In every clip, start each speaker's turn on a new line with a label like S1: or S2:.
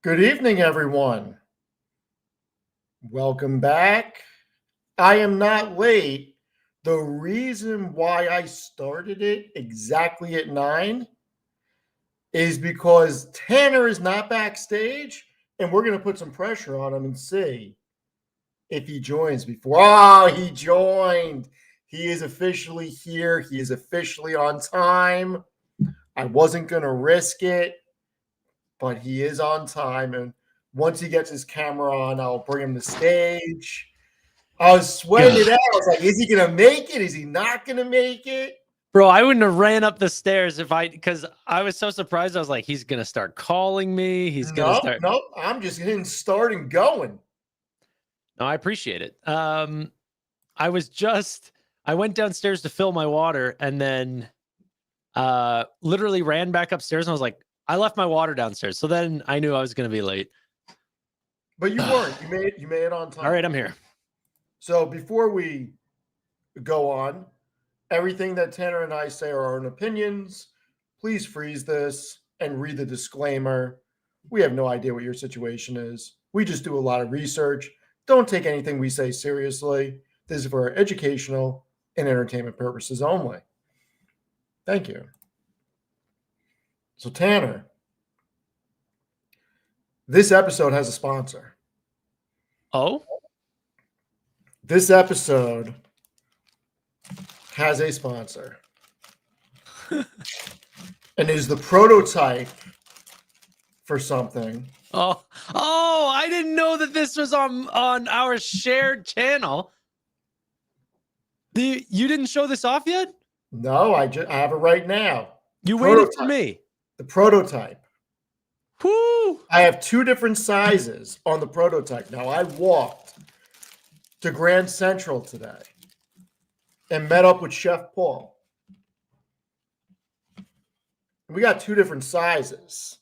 S1: Good evening, everyone. Welcome back. I am not late. The reason why I started it exactly at 9 is because Tanner is not backstage, and we're going to put some pressure on him and see if he joins before. Oh, he joined. He is officially here. He is officially on time. I wasn't going to risk it, but he is on time. And once he gets his camera on, I'll bring him to stage. I was sweating it out. I was like, is he going to make it? Is he not going to make it?
S2: Bro, I wouldn't have ran up the stairs because I was so surprised. I was like, he's going to start calling me. He's going to start.
S1: Nope. I'm just hitting start and going.
S2: No, I appreciate it. I went downstairs to fill my water and then literally ran back upstairs. And I was like, I left my water downstairs. So then I knew I was going to be late.
S1: But you weren't. You made it on time.
S2: All right, I'm here.
S1: So before we go on, everything that Tanner and I say are our own opinions. Please freeze this and read the disclaimer. We have no idea what your situation is. We just do a lot of research. Don't take anything we say seriously. This is for educational and entertainment purposes only. Thank you. So, Tanner, this episode has a sponsor.
S2: Oh?
S1: This episode has a sponsor. And is the prototype for something.
S2: Oh, I didn't know that this was on our shared channel. You didn't show this off yet?
S1: No, I have it right now.
S2: You waited for me.
S1: The prototype.
S2: Whoo!
S1: I have two different sizes on the prototype. Now, I walked to Grand Central today and met up with Chef Paul. We got two different sizes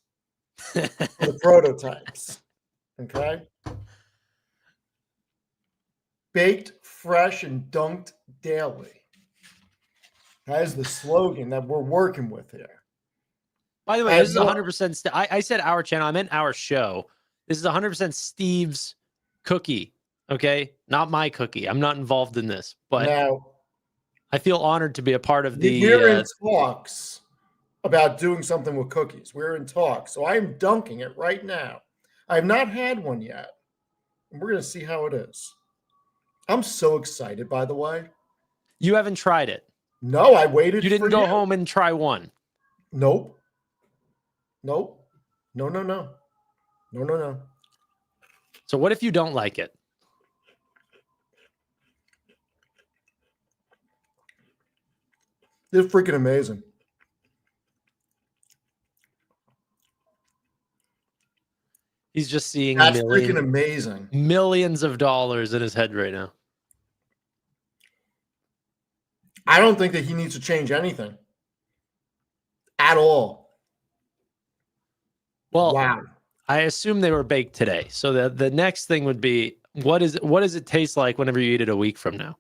S1: for the prototypes. Okay? Baked, fresh, and dunked daily. That is the slogan that we're working with here.
S2: By the way, this is 100%. I said our channel. I meant our show. This is 100% Steve's cookie. Okay? Not my cookie. I'm not involved in this. But
S1: now,
S2: I feel honored to be a part of the...
S1: We're in talks about doing something with cookies. We're in talks. So I'm dunking it right now. I have not had one yet. And we're going to see how it is. I'm so excited, by the way.
S2: You haven't tried it?
S1: No, I waited.
S2: You didn't go home and try one?
S1: Nope. No.
S2: So what if you don't like it?
S1: They're freaking amazing.
S2: He's just seeing
S1: freaking amazing.
S2: Millions of dollars in his head right now.
S1: I don't think that he needs to change anything at all.
S2: Well,
S1: wow.
S2: I assume they were baked today. So the next thing would be, what does it taste like whenever you eat it a week from now?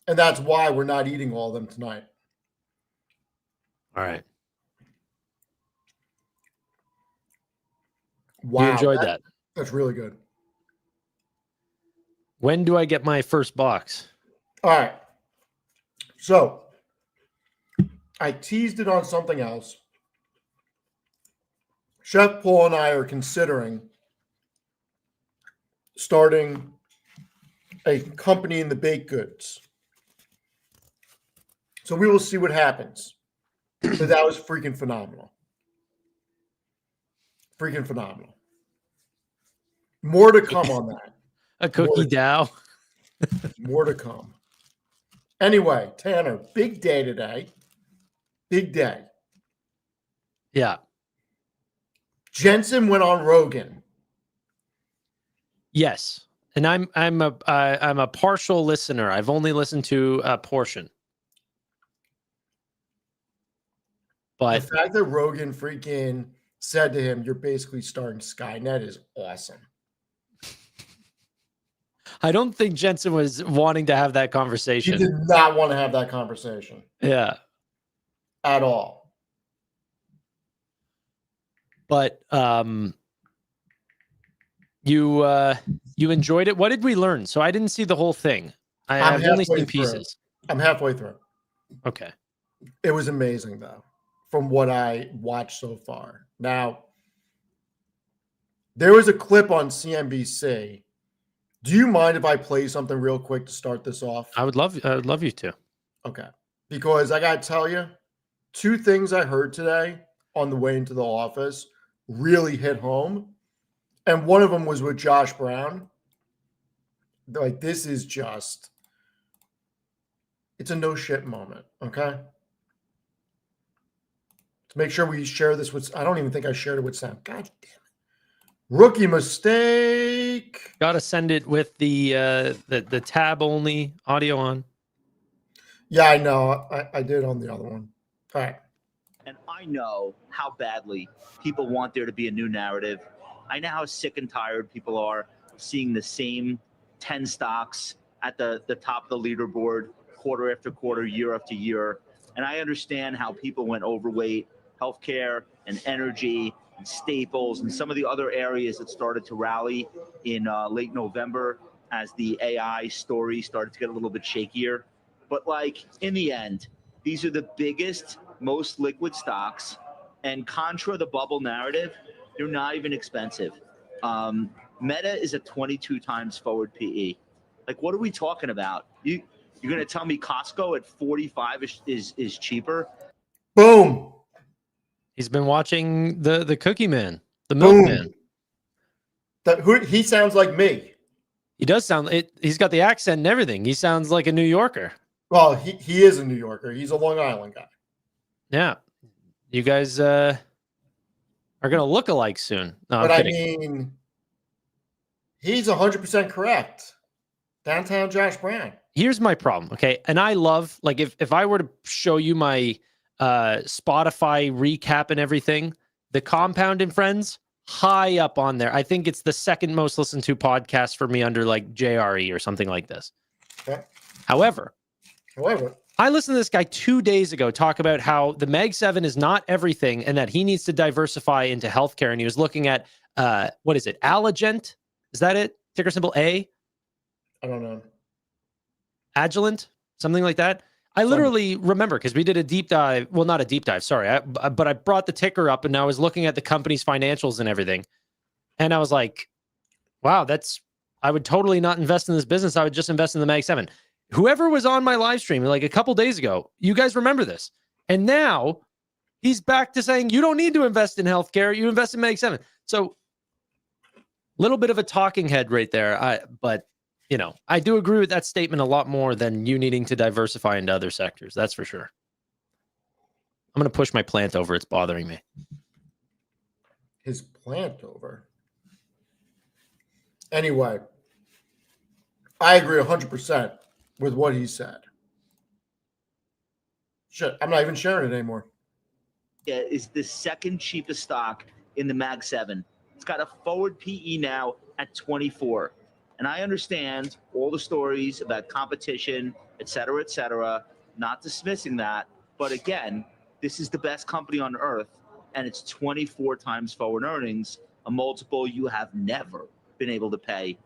S1: And that's why we're not eating all of them tonight.
S2: All right.
S1: Wow.
S2: You enjoyed that?
S1: That's really good.
S2: When do I get my first box?
S1: All right. So I teased it on something else. Chef Paul and I are considering starting a company in the baked goods. So we will see what happens. But that was freaking phenomenal. Freaking phenomenal. More to come on that.
S2: A cookie dough.
S1: More to come. Anyway, Tanner, big day today. Big day.
S2: Yeah.
S1: Jensen went on Rogan.
S2: Yes. And I'm a partial listener. I've only listened to a portion. But
S1: the fact that Rogan freaking said to him, "You're basically starting Skynet," is awesome.
S2: I don't think Jensen was wanting to have that conversation.
S1: He did not want to have that conversation.
S2: Yeah.
S1: At all.
S2: but you enjoyed it. What did we learn? So I didn't see the whole thing. I've only seen pieces.
S1: I'm halfway through.
S2: Okay.
S1: It was amazing, though, from what I watched so far. Now, there was a clip on CNBC. Do you mind if I play something real quick to start this off?
S2: I would love you to.
S1: Okay. Because I got to tell you, two things I heard today on the way into the office really hit home. And one of them was with Josh Brown. Like, this is just, it's a no shit moment. Okay. To make sure we share this with, I don't even think I shared it with Sam. God damn it. Rookie mistake.
S2: Got to send it with the tab only audio on.
S1: Yeah, I know. I did on the other one. All right.
S3: And I know how badly people want there to be a new narrative. I know how sick and tired people are of seeing the same 10 stocks at the top of the leaderboard quarter after quarter, year after year. And I understand how people went overweight, healthcare and energy and staples and some of the other areas that started to rally in late November as the AI story started to get a little bit shakier. But like in the end, these are the biggest, most liquid stocks, and contra the bubble narrative, they're not even expensive. Meta is a 22 times forward PE. Like, what are we talking about? You're going to tell me Costco at 45 is cheaper?
S1: Boom.
S2: He's been watching the Cookie Man, the
S1: Boom.
S2: Milkman.
S1: He sounds like me.
S2: He does sound it. He's got the accent and everything. He sounds like a New Yorker.
S1: Well, he is a New Yorker. He's a Long Island guy.
S2: Yeah. You guys are going to look alike soon. No,
S1: but
S2: I'm
S1: I
S2: kidding.
S1: mean, he's 100% correct. Downtown Josh Brown.
S2: Here's my problem, okay? And I love, like, if I were to show you my Spotify recap and everything, the Compound and Friends, high up on there. I think it's the second most listened to podcast for me under, like, JRE or something like this.
S1: Okay.
S2: However, I listened to this guy 2 days ago talk about how the Mag 7 is not everything and that he needs to diversify into healthcare. And he was looking at, what is it? Allegiant? Is that it? Ticker symbol A?
S1: I don't know.
S2: Agilent? Something like that? I literally remember because we did a deep dive. Well, not a deep dive, sorry. But I brought the ticker up and I was looking at the company's financials and everything. And I was like, wow, I would totally not invest in this business. I would just invest in the Mag 7. Whoever was on my live stream like a couple days ago, you guys remember this. And now he's back to saying you don't need to invest in healthcare. You invest in Mag 7. So a little bit of a talking head right there. But, you know, I do agree with that statement a lot more than you needing to diversify into other sectors. That's for sure. I'm going to push my plant over. It's bothering me.
S1: His plant over. Anyway, I agree 100%. With what he said. Shit, I'm not even sharing it anymore.
S3: Yeah, is the second cheapest stock in the Mag 7. It's got a forward PE now at 24. And I understand all the stories about competition, et cetera, not dismissing that. But again, this is the best company on earth, and it's 24 times forward earnings, a multiple you have never been able to pay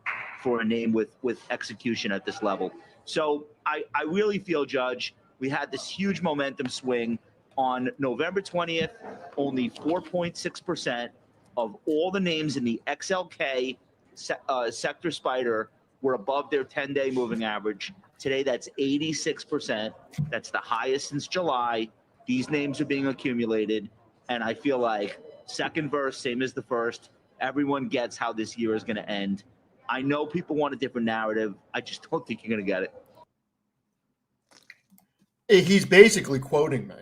S3: for a name with execution at this level. So I really feel, Judge, we had this huge momentum swing on November 20th. Only 4.6% of all the names in the XLK sector spider were above their 10-day moving average. Today, that's 86%. That's the highest since July. These names are being accumulated. And I feel like second verse, same as the first. Everyone gets how this year is going to end. I know people want a different narrative. I just don't think you're going to get it.
S1: He's basically quoting me,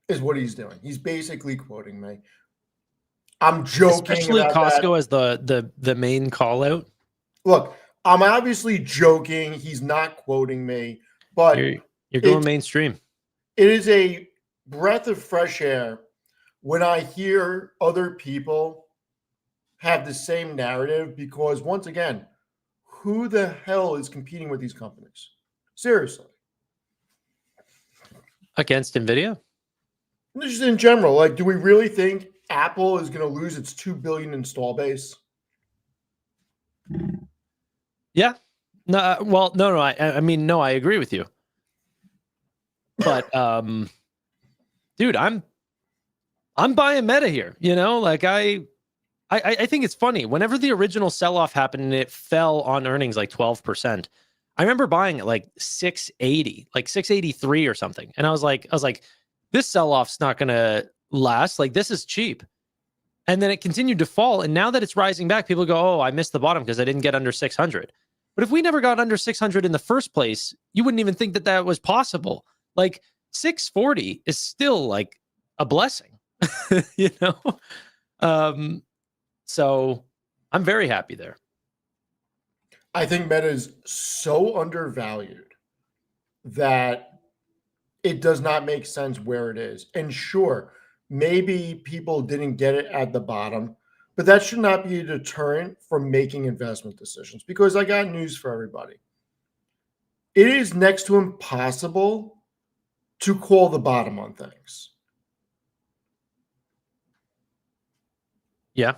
S1: is what he's doing. He's basically quoting me. I'm joking.
S2: Especially
S1: about
S2: Costco
S1: that.
S2: as the main call out.
S1: Look, I'm obviously joking. He's not quoting me, but
S2: you're going mainstream.
S1: It is a breath of fresh air when I hear other people have the same narrative, because once again, who the hell is competing with these companies? Seriously.
S2: Against NVIDIA?
S1: Just in general, like, do we really think Apple is going to lose its 2 billion install base?
S2: Yeah. No, well, no. I mean, no, I agree with you. But, dude, I'm buying Meta here. You know, like I think it's funny. Whenever the original sell-off happened and it fell on earnings like 12%, I remember buying it like 680, like 683 or something. And I was like, this sell-off's not gonna last. Like, this is cheap. And then it continued to fall. And now that it's rising back, people go, oh, I missed the bottom because I didn't get under 600. But if we never got under 600 in the first place, you wouldn't even think that that was possible. Like 640 is still like a blessing, you know? So I'm very happy there.
S1: I think Meta is so undervalued that it does not make sense where it is. And sure, maybe people didn't get it at the bottom, but that should not be a deterrent from making investment decisions, because I got news for everybody. It is next to impossible to call the bottom on things.
S2: Yeah.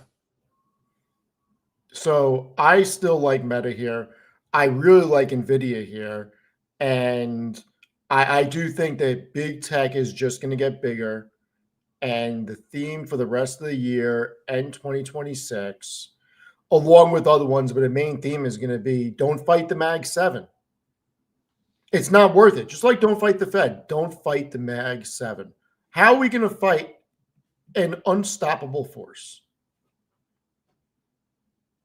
S1: So I still like Meta here. I really like NVIDIA here. And I do think that big tech is just going to get bigger. And the theme for the rest of the year and 2026, along with other ones, but the main theme is going to be don't fight the Mag 7. It's not worth it. Just like don't fight the Fed. Don't fight the Mag 7. How are we going to fight an unstoppable force?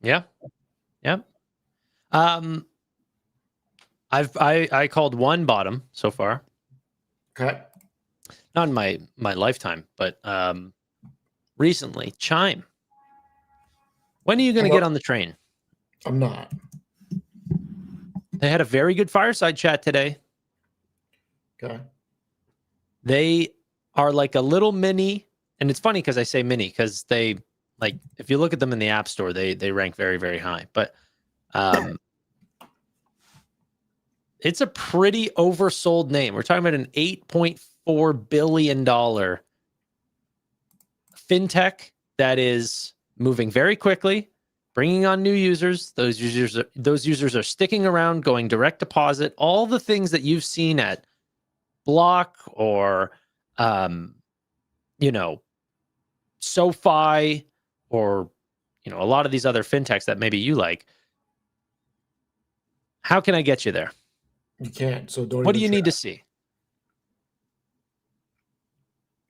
S2: Yeah. Yeah. I called one bottom so far.
S1: Okay.
S2: Not in my lifetime, but recently. Chime. When are you going to get on the train?
S1: I'm not.
S2: They had a very good fireside chat today.
S1: Okay.
S2: They are like a little mini, and it's funny because I say mini because they, like, if you look at them in the App Store, they rank very, very high. But it's a pretty oversold name. We're talking about an $8.4 billion fintech that is moving very quickly, bringing on new users. Those users are sticking around, going direct deposit, all the things that you've seen at Block or, SoFi or, a lot of these other fintechs that maybe you like. How can I get you there?
S1: You can't. So don't.
S2: What do you need to see?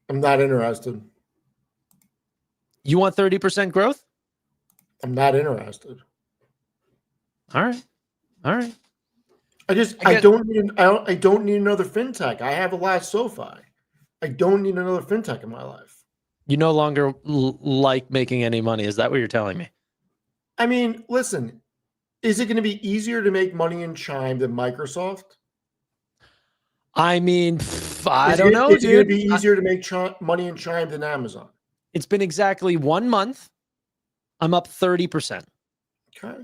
S1: I'm not interested.
S2: You want 30% growth?
S1: I'm not interested.
S2: All right.
S1: I don't need another fintech. I have a lot of SoFi. I don't need another fintech in my life.
S2: You no longer like making any money. Is that what you're telling me?
S1: I mean, listen, is it going to be easier to make money in Chime than Microsoft?
S2: I mean, I don't know, dude.
S1: Is it going to be easier to make money in Chime than Amazon?
S2: It's been exactly 1 month. I'm up 30%.
S1: Okay.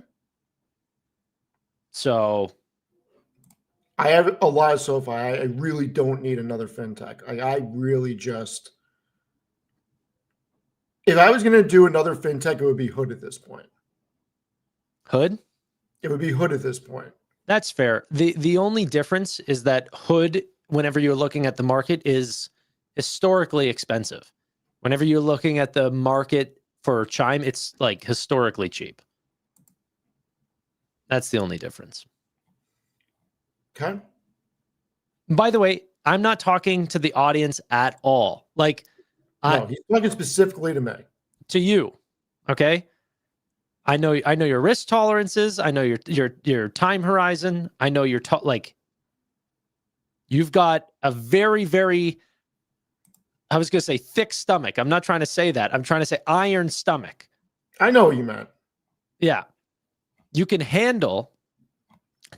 S2: So
S1: I have a lot of SoFi. I really don't need another fintech. I really just, if I was going to do another fintech, it would be Hood at this point.
S2: Hood?
S1: It would be Hood at this point.
S2: That's fair. The only difference is that Hood, whenever you're looking at the market, is historically expensive. Whenever you're looking at the market for Chime, it's like historically cheap. That's the only difference.
S1: Okay.
S2: By the way, I'm not talking to the audience at all. Like,
S1: No, he's talking specifically to me.
S2: To you, okay? I know your risk tolerances. I know your time horizon. I know you've got a very, very, I was going to say thick stomach. I'm not trying to say that. I'm trying to say iron stomach.
S1: I know what you meant.
S2: Yeah. You can handle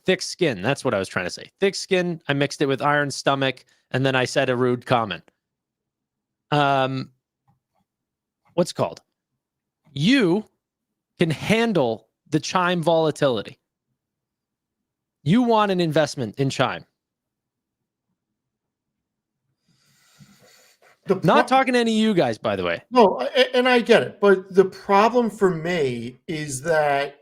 S2: thick skin. That's what I was trying to say. Thick skin. I mixed it with iron stomach, and then I said a rude comment. What's it called? You can handle the Chime volatility. You want an investment in Chime. Not talking to any of you guys, by the way.
S1: No, and I get it. But the problem for me is that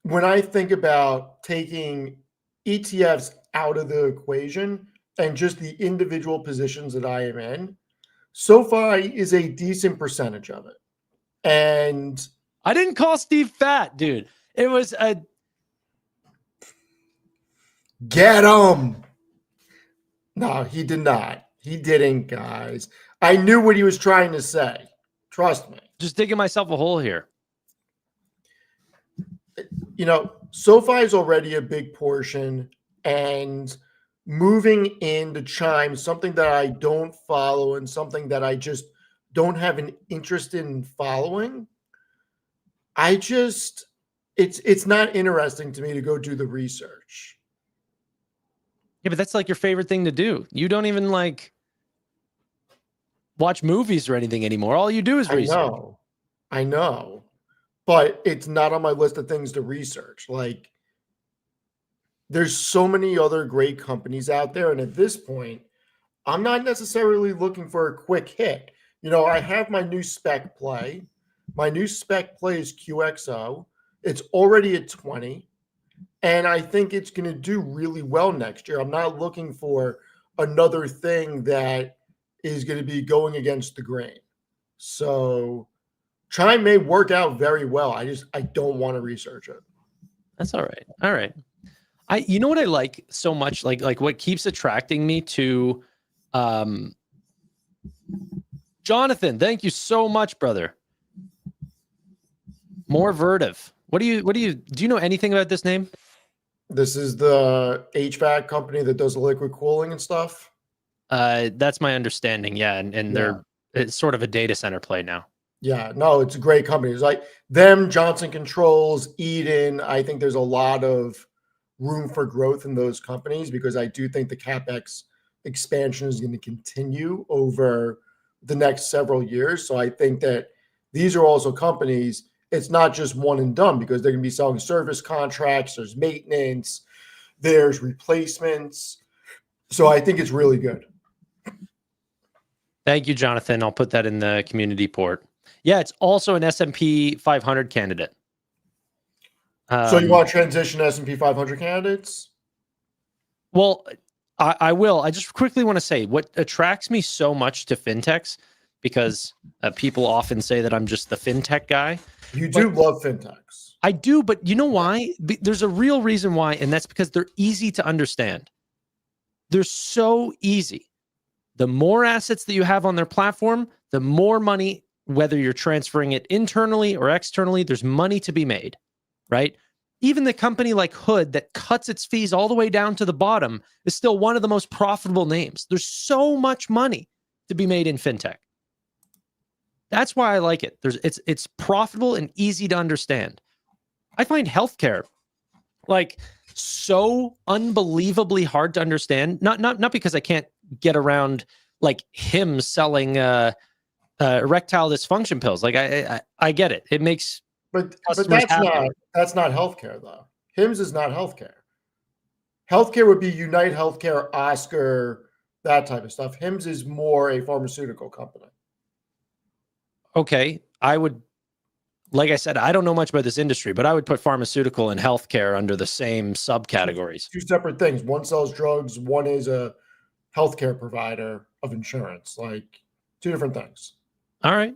S1: when I think about taking ETFs out of the equation and just the individual positions that I am in, SoFi is a decent percentage of it. And
S2: I didn't call Steve fat, dude. It was a
S1: get him. No, he did not. He didn't, guys. I knew what he was trying to say. Trust me.
S2: just digging myself a hole here.
S1: You know, SoFi is already a big portion, and moving into Chime, something that I don't follow and something that I just don't have an interest in following. It's not interesting to me to go do the research.
S2: Yeah, but that's like your favorite thing to do. You don't even like watch movies or anything anymore. All you do is research.
S1: I know, but it's not on my list of things to research. Like, there's so many other great companies out there, and at this point, I'm not necessarily looking for a quick hit. You know, I have my new spec play. My new spec play is QXO. It's already at 20, and I think it's going to do really well next year. I'm not looking for another thing that is going to be going against the grain. So Chime may work out very well. I don't want to research it.
S2: That's all right. All right. You know what I like so much, like what keeps attracting me to Jonathan, thank you so much, brother. More Vertiv. Do you know anything about this name?
S1: This is the HVAC company that does liquid cooling and stuff.
S2: That's my understanding. Yeah. And it's sort of a data center play now.
S1: Yeah, no, it's a great company. It's like them, Johnson Controls, Eden. I think there's a lot of room for growth in those companies because I do think the CapEx expansion is going to continue over the next several years. So I think that these are also companies, it's not just one and done because they're going to be selling service contracts, there's maintenance, there's replacements. So I think it's really good.
S2: Thank you, Jonathan. I'll put that in the community port. Yeah, it's also an S&P 500 candidate.
S1: So you want to transition S&P 500 candidates?
S2: Well, I will. I just quickly want to say what attracts me so much to fintechs, because people often say that I'm just the fintech guy.
S1: You do love fintechs.
S2: I do, but you know why? There's a real reason why, and that's because they're easy to understand. They're so easy. The more assets that you have on their platform, the more money, whether you're transferring it internally or externally, there's money to be made, right? Even the company like Hood that cuts its fees all the way down to the bottom is still one of the most profitable names. There's so much money to be made in fintech. That's why I like it. It's profitable and easy to understand. I find healthcare like so unbelievably hard to understand. Not because I can't get around like him selling erectile dysfunction pills. Like I get it. It makes
S1: but that's not healthcare though. HIMSS is not healthcare. Healthcare would be Unite Healthcare, Oscar, that type of stuff. HIMSS is more a pharmaceutical company.
S2: Okay, like I said, I don't know much about this industry, but I would put pharmaceutical and healthcare under the same subcategories.
S1: Two separate things. One sells drugs. One is a healthcare provider of insurance. Like two different things.
S2: All right.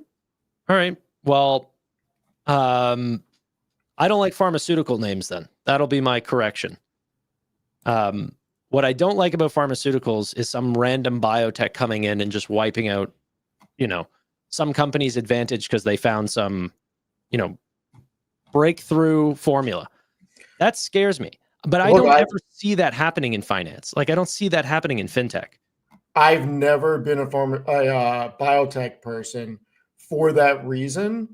S2: Well, I don't like pharmaceutical names then. That'll be my correction. What I don't like about pharmaceuticals is some random biotech coming in and just wiping out, some company's advantage because they found some, breakthrough formula. That scares me. But I don't ever see that happening in finance. Like I don't see that happening in fintech.
S1: I've never been a biotech person for that reason.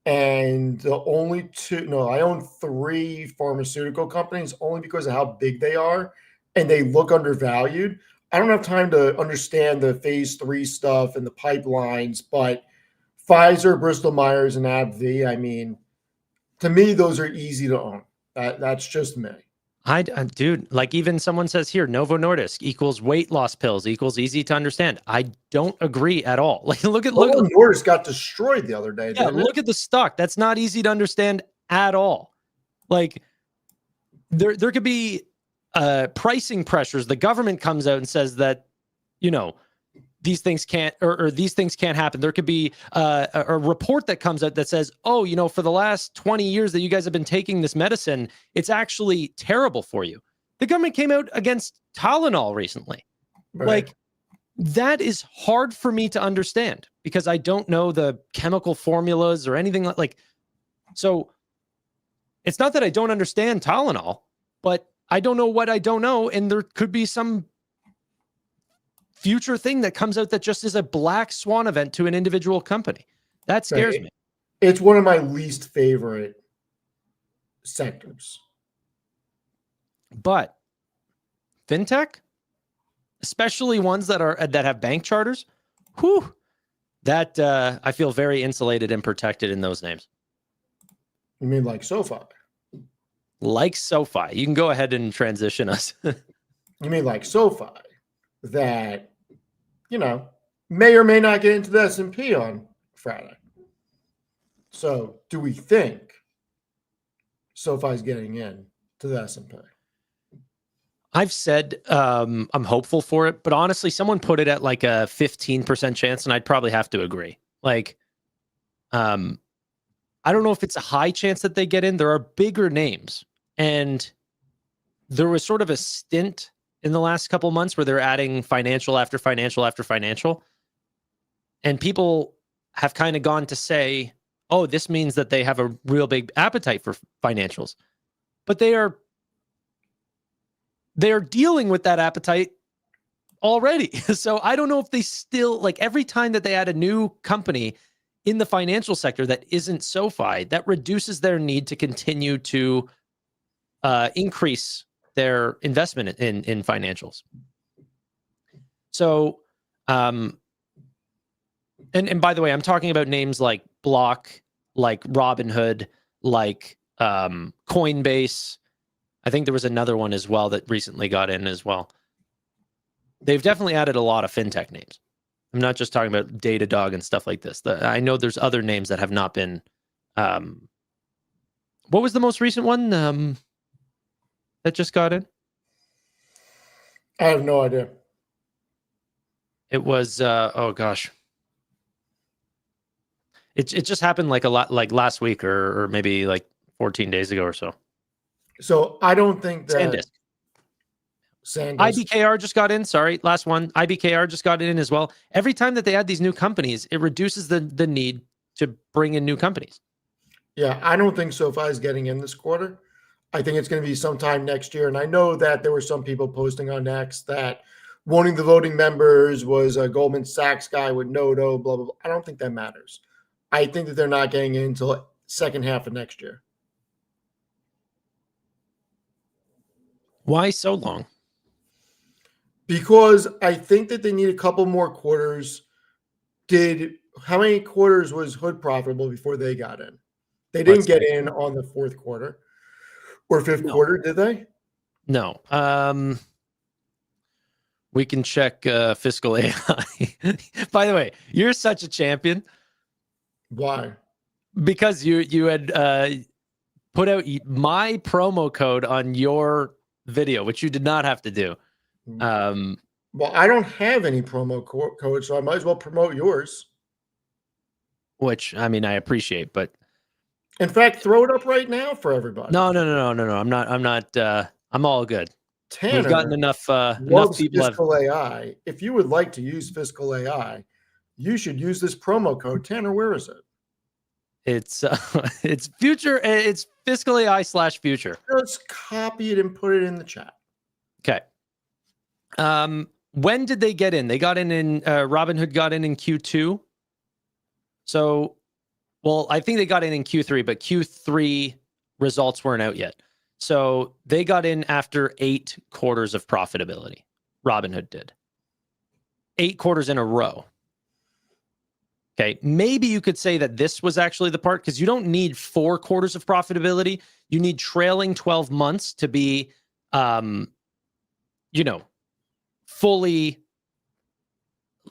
S1: And I own 3 pharmaceutical companies only because of how big they are and they look undervalued. I don't have time to understand the phase 3 stuff and the pipelines, but Pfizer, Bristol Myers, and AbbVie, I mean, to me, those are easy to own. That's just me.
S2: Dude, like even someone says here, Novo Nordisk equals weight loss pills equals easy to understand. I don't agree at all. Like look
S1: Nordisk got destroyed the other day.
S2: Yeah,
S1: Didn't
S2: look
S1: it?
S2: at the stock. That's not easy to understand at all. Like there could be pricing pressures. The government comes out and says that, you know, these things can't or these things can't happen. There could be a report that comes out that says, oh, you know, for the last 20 years that you guys have been taking this medicine, it's actually terrible for you. The government came out against Tylenol recently.
S1: Right.
S2: Like that is hard for me to understand because I don't know the chemical formulas or anything like. So it's not that I don't understand Tylenol, but I don't know what I don't know. And there could be some future thing that comes out that just is a black swan event to an individual company. That scares me.
S1: It's one of my least favorite sectors.
S2: But fintech, especially ones that have bank charters, that I feel very insulated and protected in those names.
S1: You mean like SoFi?
S2: Like SoFi. You can go ahead and transition us.
S1: You mean like SoFi that, you know, may or may not get into the S&P on Friday. So do we think SoFi's getting in to the S&P?
S2: I've said I'm hopeful for it, but honestly, someone put it at like a 15% chance, and I'd probably have to agree. Like, I don't know if it's a high chance that they get in. There are bigger names, and there was sort of a stint in the last couple of months where they're adding financial after financial after financial, and people have kind of gone to say, "Oh, this means that they have a real big appetite for financials," but they're dealing with that appetite already. So I don't know if they still, like every time that they add a new company in the financial sector that isn't SoFi, that reduces their need to continue to increase their investment in financials. So, and by the way, I'm talking about names like Block, like Robinhood, like Coinbase. I think there was another one as well that recently got in as well. They've definitely added a lot of fintech names. I'm not just talking about Datadog and stuff like this. I know there's other names that have not been. What was the most recent one that just got in?
S1: I have no idea.
S2: It was oh gosh. It just happened like a lot, like last week or maybe like 14 days ago or so.
S1: So I don't think that
S2: SanDisk. IBKR just got in. Sorry, last one. IBKR just got in as well. Every time that they add these new companies, it reduces the need to bring in new companies.
S1: Yeah, I don't think SoFi is getting in this quarter. I think it's going to be sometime next year. And I know that there were some people posting on X that wanting the voting members was a Goldman Sachs guy with Noto, blah, blah, blah. I don't think that matters. I think that they're not getting in until second half of next year.
S2: Why so long?
S1: Because I think that they need a couple more quarters. How many quarters was Hood profitable before they got in? They didn't get in on the fourth quarter or fifth quarter, did they?
S2: No. We can check fiscal AI. By the way, you're such a champion.
S1: Why?
S2: Because you had put out my promo code on your video, which you did not have to do.
S1: Well, I don't have any promo code, so I might as well promote yours.
S2: Which, I mean, I appreciate, but
S1: in fact, throw it up right now for everybody.
S2: No. I'm not. I'm all good.
S1: Tanner,
S2: we've gotten enough people.
S1: Fiscal AI. If you would like to use Fiscal AI, you should use this promo code. Tanner, where is it?
S2: It's future. It's Fiscal AI /future.
S1: Let's copy it and put it in the chat.
S2: Okay. When did they get in? They got in Robinhood got in Q2. So, well, I think they got in Q3, but Q3 results weren't out yet. So they got in after 8 quarters of profitability. Robinhood did 8 quarters in a row. Okay, maybe you could say that this was actually the part, because you don't need 4 quarters of profitability. You need trailing 12 months to be you know, fully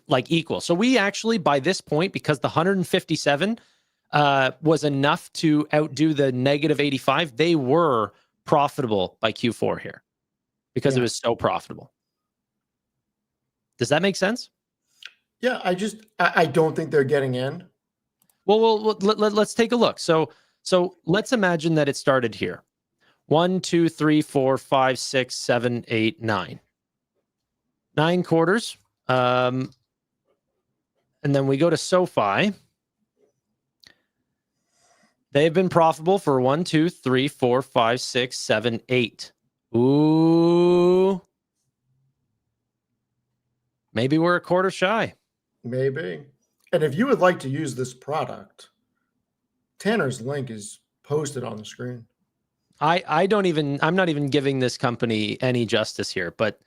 S2: like equal. So we actually, by this point, because the 157 was enough to outdo the negative 85, they were profitable by Q4 here because it was so profitable. Does that make sense?
S1: Yeah, I don't think they're getting in.
S2: Well, let's take a look. So let's imagine that it started here. 1, 2, 3, 4, 5, 6, 7, 8, 9. 9 quarters. And then we go to SoFi. They've been profitable for 1, 2, 3, 4, 5, 6, 7, 8. Ooh. Maybe we're a quarter shy.
S1: Maybe. And if you would like to use this product, Tanner's link is posted on the screen.
S2: I'm not even giving this company any justice here, but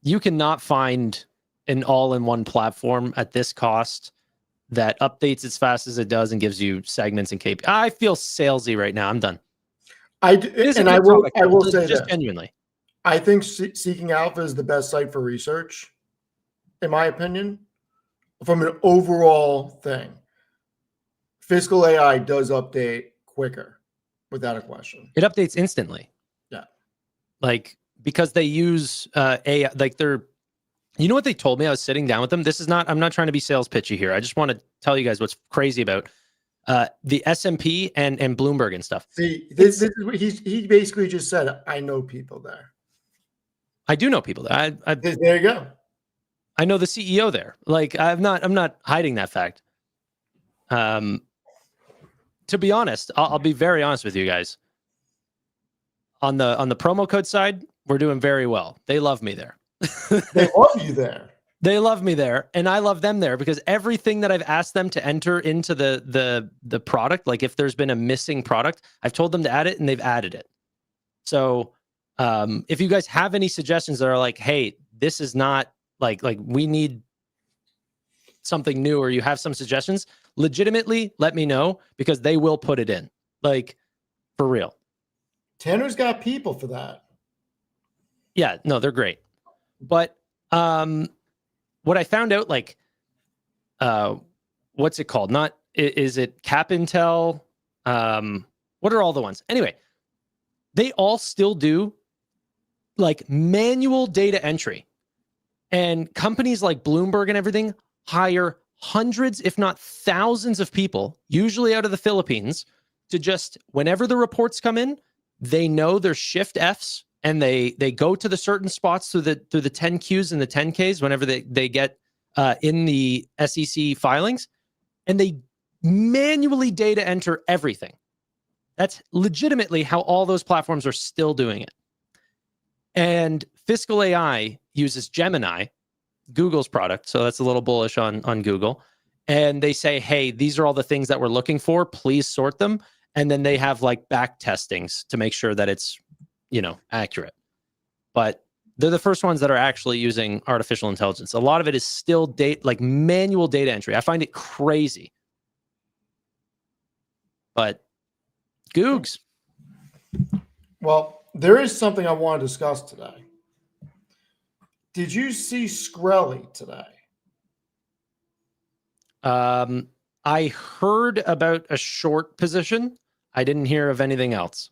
S2: you cannot find an all-in-one platform at this cost that updates as fast as it does and gives you segments and KPI. I feel salesy right now. I'm done.
S1: I will say
S2: just
S1: that
S2: genuinely.
S1: I think Seeking Alpha is the best site for research, in my opinion, from an overall thing. Fiscal AI does update quicker, without a question.
S2: It updates instantly.
S1: Yeah.
S2: Like, because they use AI, like you know what they told me? I was sitting down with them. I'm not trying to be sales pitchy here. I just want to tell you guys what's crazy about the S&P and Bloomberg and stuff.
S1: See, this is what he basically just said. I know people there.
S2: I do know people there.
S1: There you go.
S2: I know the CEO there. Like, I'm not hiding that fact. To be honest, I'll be very honest with you guys. On the promo code side, we're doing very well. They love me there.
S1: They love you there.
S2: They love me there, and I love them there because everything that I've asked them to enter into the product, like if there's been a missing product, I've told them to add it, and they've added it. So, if you guys have any suggestions that are like, hey, this is not like we need something new, or you have some suggestions, legitimately let me know because they will put it in, like, for real.
S1: Tanner's got people for that.
S2: Yeah, no, they're great. But what I found out, like, what's it called? Not is it Cap Intel? What are all the ones? Anyway, they all still do like manual data entry, and companies like Bloomberg and everything hire hundreds, if not thousands of people, usually out of the Philippines, to just, whenever the reports come in, they know their shift Fs, and they go to the certain spots through the 10Qs and the 10Ks whenever they get in the SEC filings, and they manually data enter everything. That's legitimately how all those platforms are still doing it. And Fiscal AI uses Gemini, Google's product, so that's a little bullish on Google. And they say, hey, these are all the things that we're looking for. Please sort them. And then they have like back testings to make sure that it's, accurate. But they're the first ones that are actually using artificial intelligence. A lot of it is still manual data entry. I find it crazy. But Googs.
S1: Well, there is something I want to discuss today. Did you see Skrelly today?
S2: I heard about a short position. I didn't hear of anything else.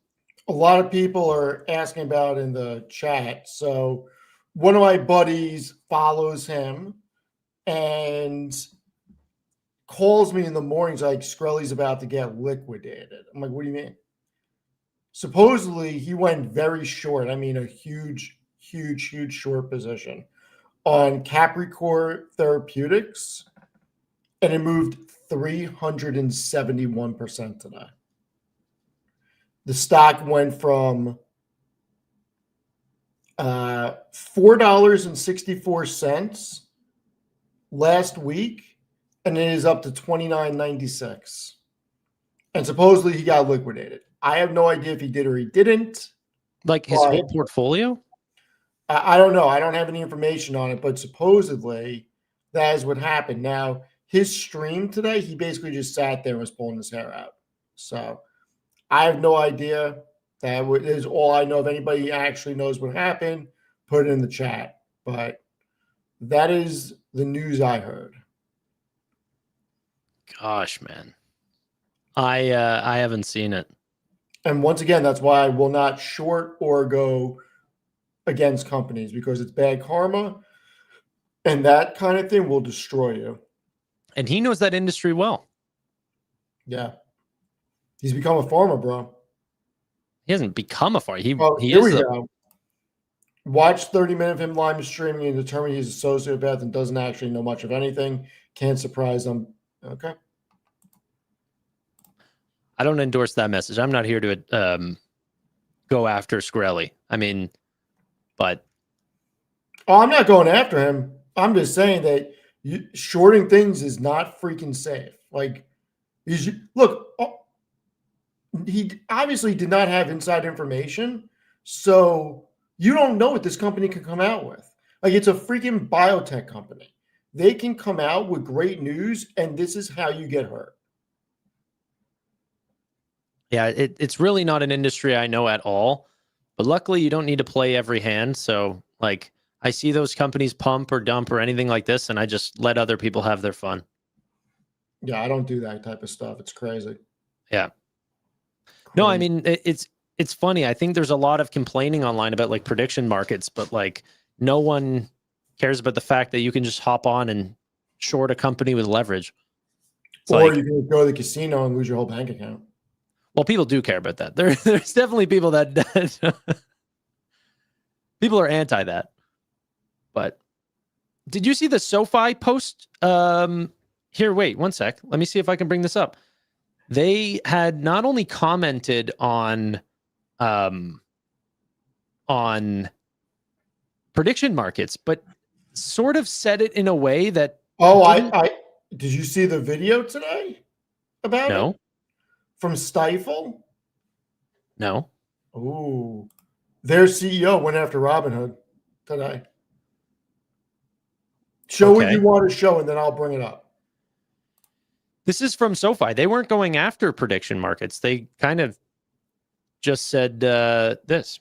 S1: A lot of people are asking about in the chat. So one of my buddies follows him and calls me in the mornings like, Skrelly's about to get liquidated. I'm like, what do you mean? Supposedly, he went very short. I mean, a huge short position on Capricorn Therapeutics, and it moved 371% today. The stock went from $4.64 last week, and it is up to $29.96. And supposedly he got liquidated. I have no idea if he did or he didn't.
S2: Like his whole portfolio?
S1: I don't know. I don't have any information on it, but supposedly that is what happened. Now, his stream today, he basically just sat there and was pulling his hair out. So I have no idea. That is all I know. If anybody actually knows what happened, put it in the chat. But that is the news I heard.
S2: Gosh, man. I haven't seen it.
S1: And once again, that's why I will not short or go against companies, because it's bad karma, and that kind of thing will destroy you.
S2: And he knows that industry well.
S1: Yeah. He's become a farmer, bro.
S2: He hasn't become a farmer. He
S1: Here
S2: is
S1: we
S2: a,
S1: go. Watch 30 minutes of him live streaming and determine he's a sociopath and doesn't actually know much of anything. Can't surprise them. Okay.
S2: I don't endorse that message. I'm not here to go after Skrelly. I mean, but
S1: Oh, I'm not going after him. I'm just saying that shorting things is not freaking safe. Like, look, he obviously did not have inside information, so you don't know what this company can come out with. Like, it's a freaking biotech company. They can come out with great news, and this is how you get hurt.
S2: yeah, it's really not an industry I know at all. But luckily, you don't need to play every hand. So, like, I see those companies pump or dump or anything like this, and I just let other people have their fun.
S1: Yeah, I don't do that type of stuff. It's crazy.
S2: Yeah. No, I mean, it's funny. I think there's a lot of complaining online about like prediction markets, but like no one cares about the fact that you can just hop on and short a company with leverage.
S1: Or
S2: like,
S1: you can go to the casino and lose your whole bank account.
S2: Well, people do care about that. There's definitely people that people are anti that. But did you see the SoFi post? Here, wait 1 sec. Let me see if I can bring this up. They had not only commented on prediction markets, but sort of said it in a way that.
S1: Oh, I did you see the video today about it? From Stifle?
S2: No.
S1: Oh, their CEO went after Robinhood today. Show what you want to show, and then I'll bring it up.
S2: This is from SoFi. They weren't going after prediction markets. They kind of just said this.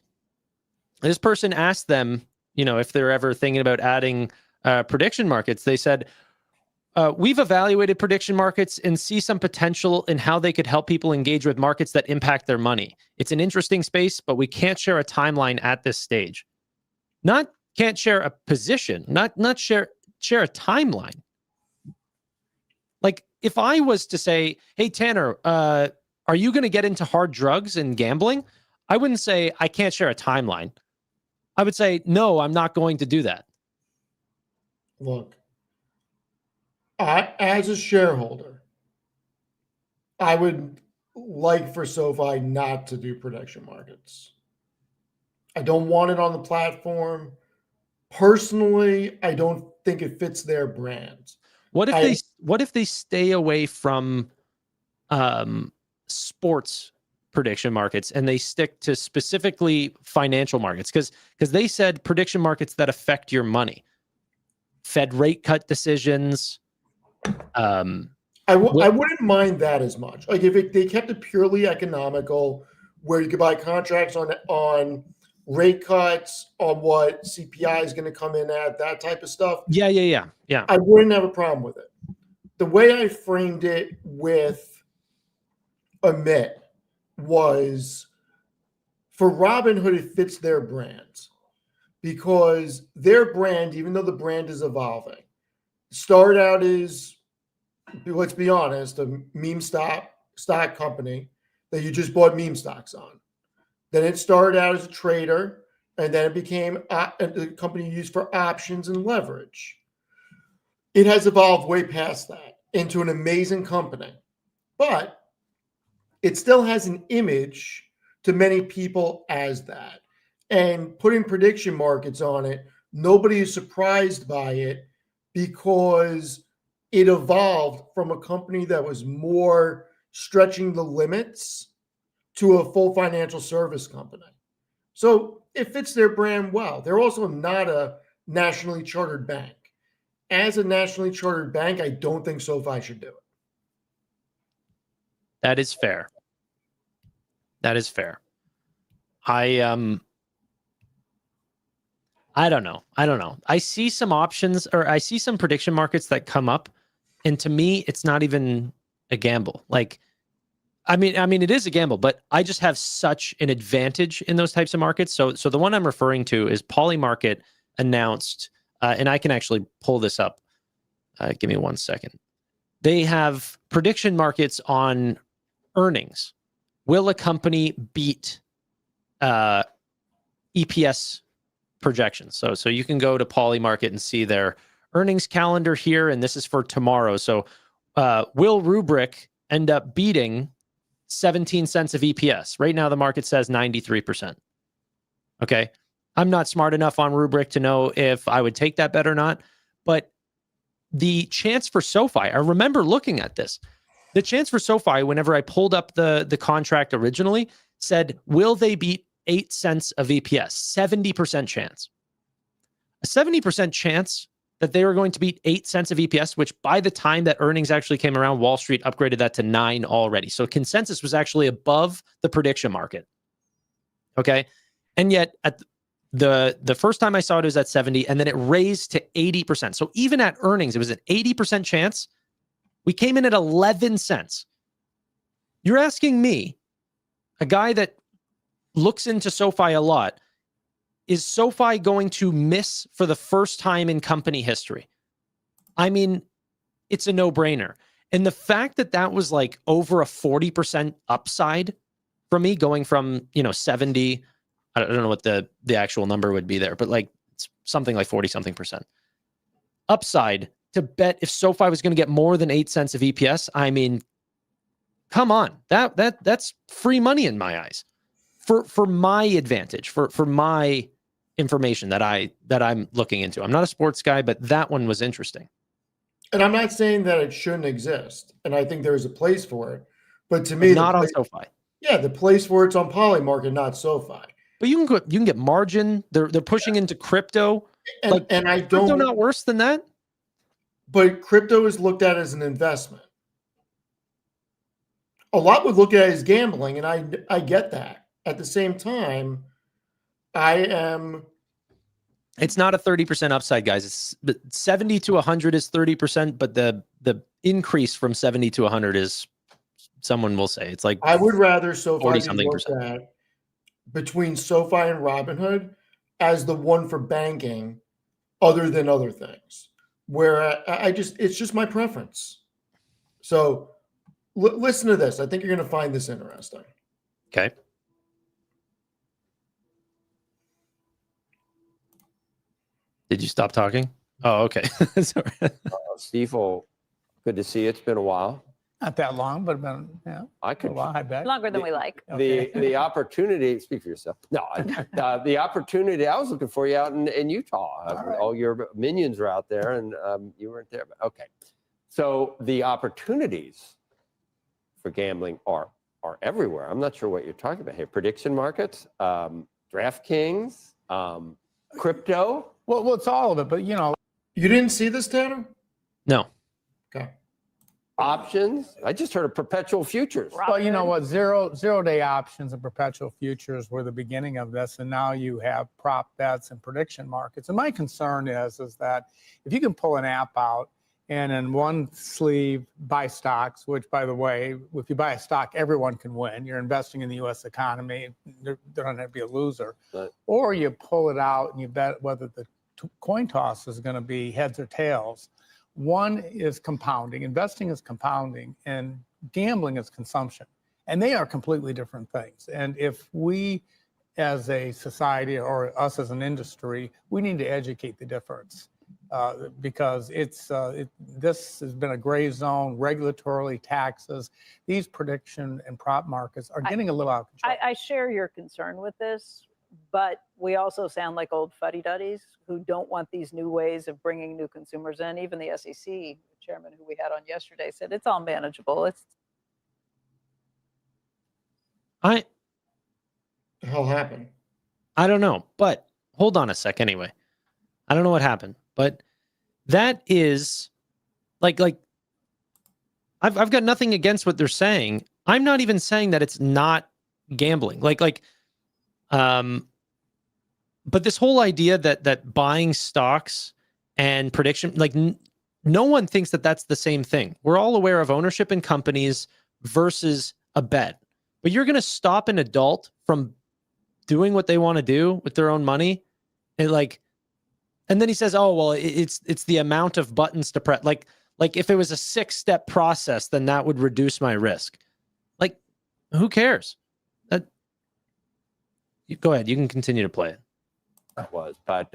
S2: This person asked them, if they're ever thinking about adding prediction markets. They said, we've evaluated prediction markets and see some potential in how they could help people engage with markets that impact their money. It's an interesting space, but we can't share a timeline at this stage. Not can't share a position, not share a timeline. Like if I was to say, hey, Tanner, are you going to get into hard drugs and gambling? I wouldn't say I can't share a timeline. I would say, no, I'm not going to do that.
S1: Look, as a shareholder, I would like for SoFi not to do prediction markets. I don't want it on the platform. Personally, I don't think it fits their brand.
S2: What if they stay away from sports prediction markets and they stick to specifically financial markets? Because they said prediction markets that affect your money, Fed rate cut decisions.
S1: I wouldn't mind that as much. Like if they kept it purely economical, where you could buy contracts on rate cuts, on what CPI is going to come in at, that type of stuff.
S2: Yeah.
S1: I wouldn't have a problem with it. The way I framed it with Amit was, for Robinhood, it fits their brand, because their brand, even though the brand is evolving, started out as, let's be honest, a meme stock company that you just bought meme stocks on. Then it started out as a trader, and then it became a company used for options and leverage. It has evolved way past that into an amazing company, but it still has an image to many people as that. And putting prediction markets on it, nobody is surprised by it, because it evolved from a company that was more stretching the limits to a full financial service company. So it fits their brand well. They're also not a nationally chartered bank. As a nationally chartered bank, I don't think SoFi should do it.
S2: That is fair. I don't know. I see some options, or I see some prediction markets that come up, and to me, it's not even a gamble. Like, I mean, it is a gamble, but I just have such an advantage in those types of markets. So the one I'm referring to is Polymarket announced, and I can actually pull this up. Give me 1 second. They have prediction markets on earnings. Will a company beat EPS projections? So you can go to Polymarket and see their earnings calendar here, and this is for tomorrow. So will Rubrik end up beating 17 cents of EPS? Right now, the market says 93%. Okay. I'm not smart enough on Rubrik to know if I would take that bet or not, but the chance for SoFi, I remember looking at this. The chance for SoFi, whenever I pulled up the contract originally, said, will they beat 8 cents of EPS? 70% chance. A 70% chance that they were going to beat 8 cents of EPS, which by the time that earnings actually came around, Wall Street upgraded that to 9 already. So consensus was actually above the prediction market. Okay. And yet at the first time I saw it was at 70, and then it raised to 80%. So even at earnings, it was an 80% chance. We came in at 11 cents. You're asking me, a guy that looks into SoFi a lot, is SoFi going to miss for the first time in company history? I mean, it's a no-brainer. And the fact that that was like over a 40% upside for me, going from, 70, I don't know what the actual number would be there, but like it's something like 40-something% upside to bet if SoFi was going to get more than 8 cents of EPS. I mean, come on, that's free money in my eyes for my advantage, for my information that I'm looking into. I'm not a sports guy, but that one was interesting.
S1: And I'm not saying that it shouldn't exist, and I think there's a place for it. But to me,
S2: not on SoFi.
S1: Yeah, the place for it's on Polymarket, not SoFi.
S2: But you can get margin. They're pushing into crypto.
S1: And I
S2: crypto
S1: don't.
S2: Not worse than that.
S1: But crypto is looked at as an investment. A lot would look at it as gambling, and I get that. At the same time,
S2: it's not a 30% upside, guys. It's 70 to 100 is 30%, but the increase from 70 to 100 is, someone will say, it's like,
S1: I would rather SoFi
S2: 40-something%
S1: at between SoFi and Robinhood as the one for banking, other than other things. Where it's just my preference. So listen to this. I think you're going to find this interesting.
S2: Okay. Did you stop talking? Oh, okay. Sorry.
S4: Steve, good to see you. It's been a while.
S5: Not that long, but about
S4: I could
S5: a while, I bet.
S6: Longer than we like.
S4: The opportunity. Speak for yourself. No, the opportunity. I was looking for you out in Utah. All your minions are out there, and you weren't there. But okay, so the opportunities for gambling are everywhere. I'm not sure what you're talking about here. Prediction markets, DraftKings, crypto.
S5: Well, it's all of it, but
S1: You didn't see this, Tanner?
S2: No.
S1: Okay.
S4: Options. I just heard of perpetual futures.
S5: well, you know what? Zero-day options and perpetual futures were the beginning of this, and now you have prop bets and prediction markets. And my concern is that if you can pull an app out and in one sleeve buy stocks, which, by the way, if you buy a stock, everyone can win. You're investing in the U.S. economy. They're not going to be a loser.
S4: Right.
S5: Or you pull it out and you bet whether the coin toss is going to be heads or tails. One is compounding. Investing is compounding, and gambling is consumption. And they are completely different things. And if we, as a society or us as an industry, we need to educate the difference. Because this has been a gray zone, regulatorily, taxes. These prediction and prop markets are getting a little out of control.
S6: I share your concern with this, but we also sound like old fuddy-duddies who don't want these new ways of bringing new consumers in. Even the SEC chairman who we had on yesterday said it's all manageable.
S1: The hell happened?
S2: I don't know, but hold on a sec anyway. I don't know what happened, but that is like I've got nothing against what they're saying. I'm not even saying that it's not gambling. Like But this whole idea that buying stocks and prediction, like no one thinks that that's the same thing. We're all aware of ownership in companies versus a bet. But you're going to stop an adult from doing what they want to do with their own money, and then he says, "Oh, well, it's the amount of buttons to press." Like if it was a 6-step process, then that would reduce my risk. Like, who cares? Go ahead. You can continue to play it.
S4: But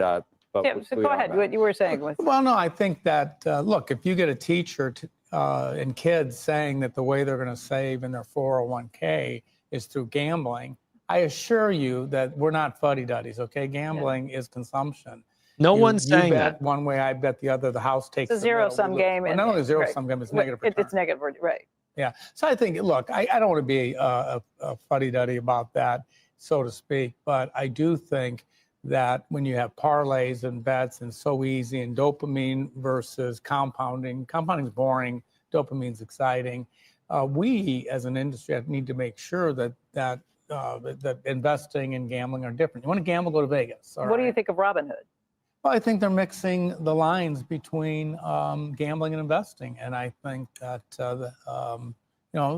S6: Yeah, so go ahead. What you were saying was.
S5: Well, no, I think that, look, if you get a teacher and kids saying that the way they're going to save in their 401k is through gambling, I assure you that we're not fuddy-duddies, okay? Gambling is consumption.
S2: No one's saying
S5: bet
S2: that.
S5: one way, I bet the other, the house takes
S6: It's a zero-sum game.
S5: Well,
S6: and
S5: not only
S6: right.
S5: zero-sum game, it's negative return.
S6: It's negative, right.
S5: Yeah. So I think, look, I don't want to be a fuddy-duddy about that, so to speak, but I do think that when you have parlays and bets and so easy and dopamine versus compounding is boring, dopamine's exciting. We as an industry need to make sure that investing and gambling are different. You want to gamble, go to Vegas.
S6: What do you think of Robinhood?
S5: Well, I think they're mixing the lines between gambling and investing, and I think that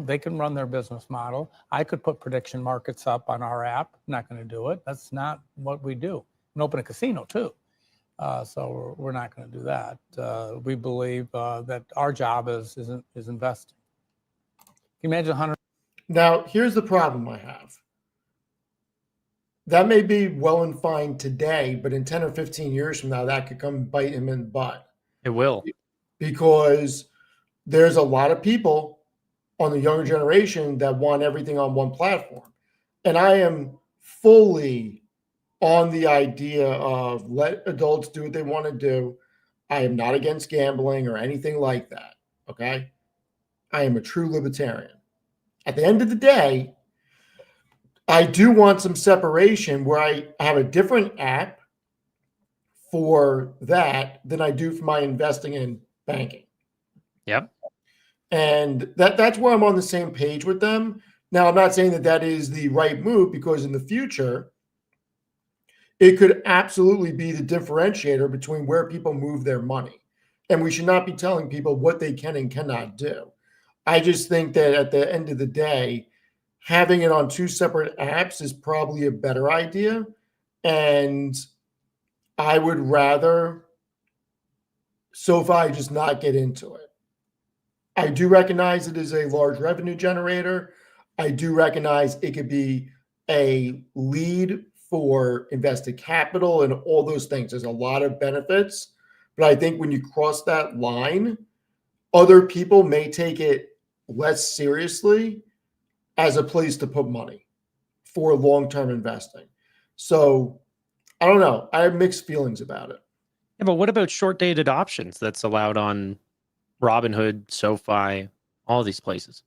S5: they can run their business model. I could put prediction markets up on our app. I'm not going to do it. That's not what we do. And open a casino too. So we're not going to do that. We believe that our job is investing. Can you imagine 100?
S1: Now, here's the problem I have. That may be well and fine today, but in 10 or 15 years from now, that could come bite him in the butt.
S2: It will.
S1: Because there's a lot of people on the younger generation that want everything on one platform. And I am fully on the idea of let adults do what they want to do. I am not against gambling or anything like that. Okay. I am a true libertarian. At the end of the day, I do want some separation where I have a different app for that than I do for my investing in banking.
S2: Yep.
S1: And that's where I'm on the same page with them. Now, I'm not saying that is the right move, because in the future, it could absolutely be the differentiator between where people move their money. And we should not be telling people what they can and cannot do. I just think that at the end of the day, having it on 2 separate apps is probably a better idea. And I would rather SoFi just not get into it. I do recognize it is a large revenue generator. I do recognize it could be a lead for invested capital and all those things. There's a lot of benefits. But I think when you cross that line, other people may take it less seriously as a place to put money for long-term investing. So I don't know. I have mixed feelings about it.
S2: Yeah, but what about short-dated options that's allowed on Robinhood, SoFi, all these places?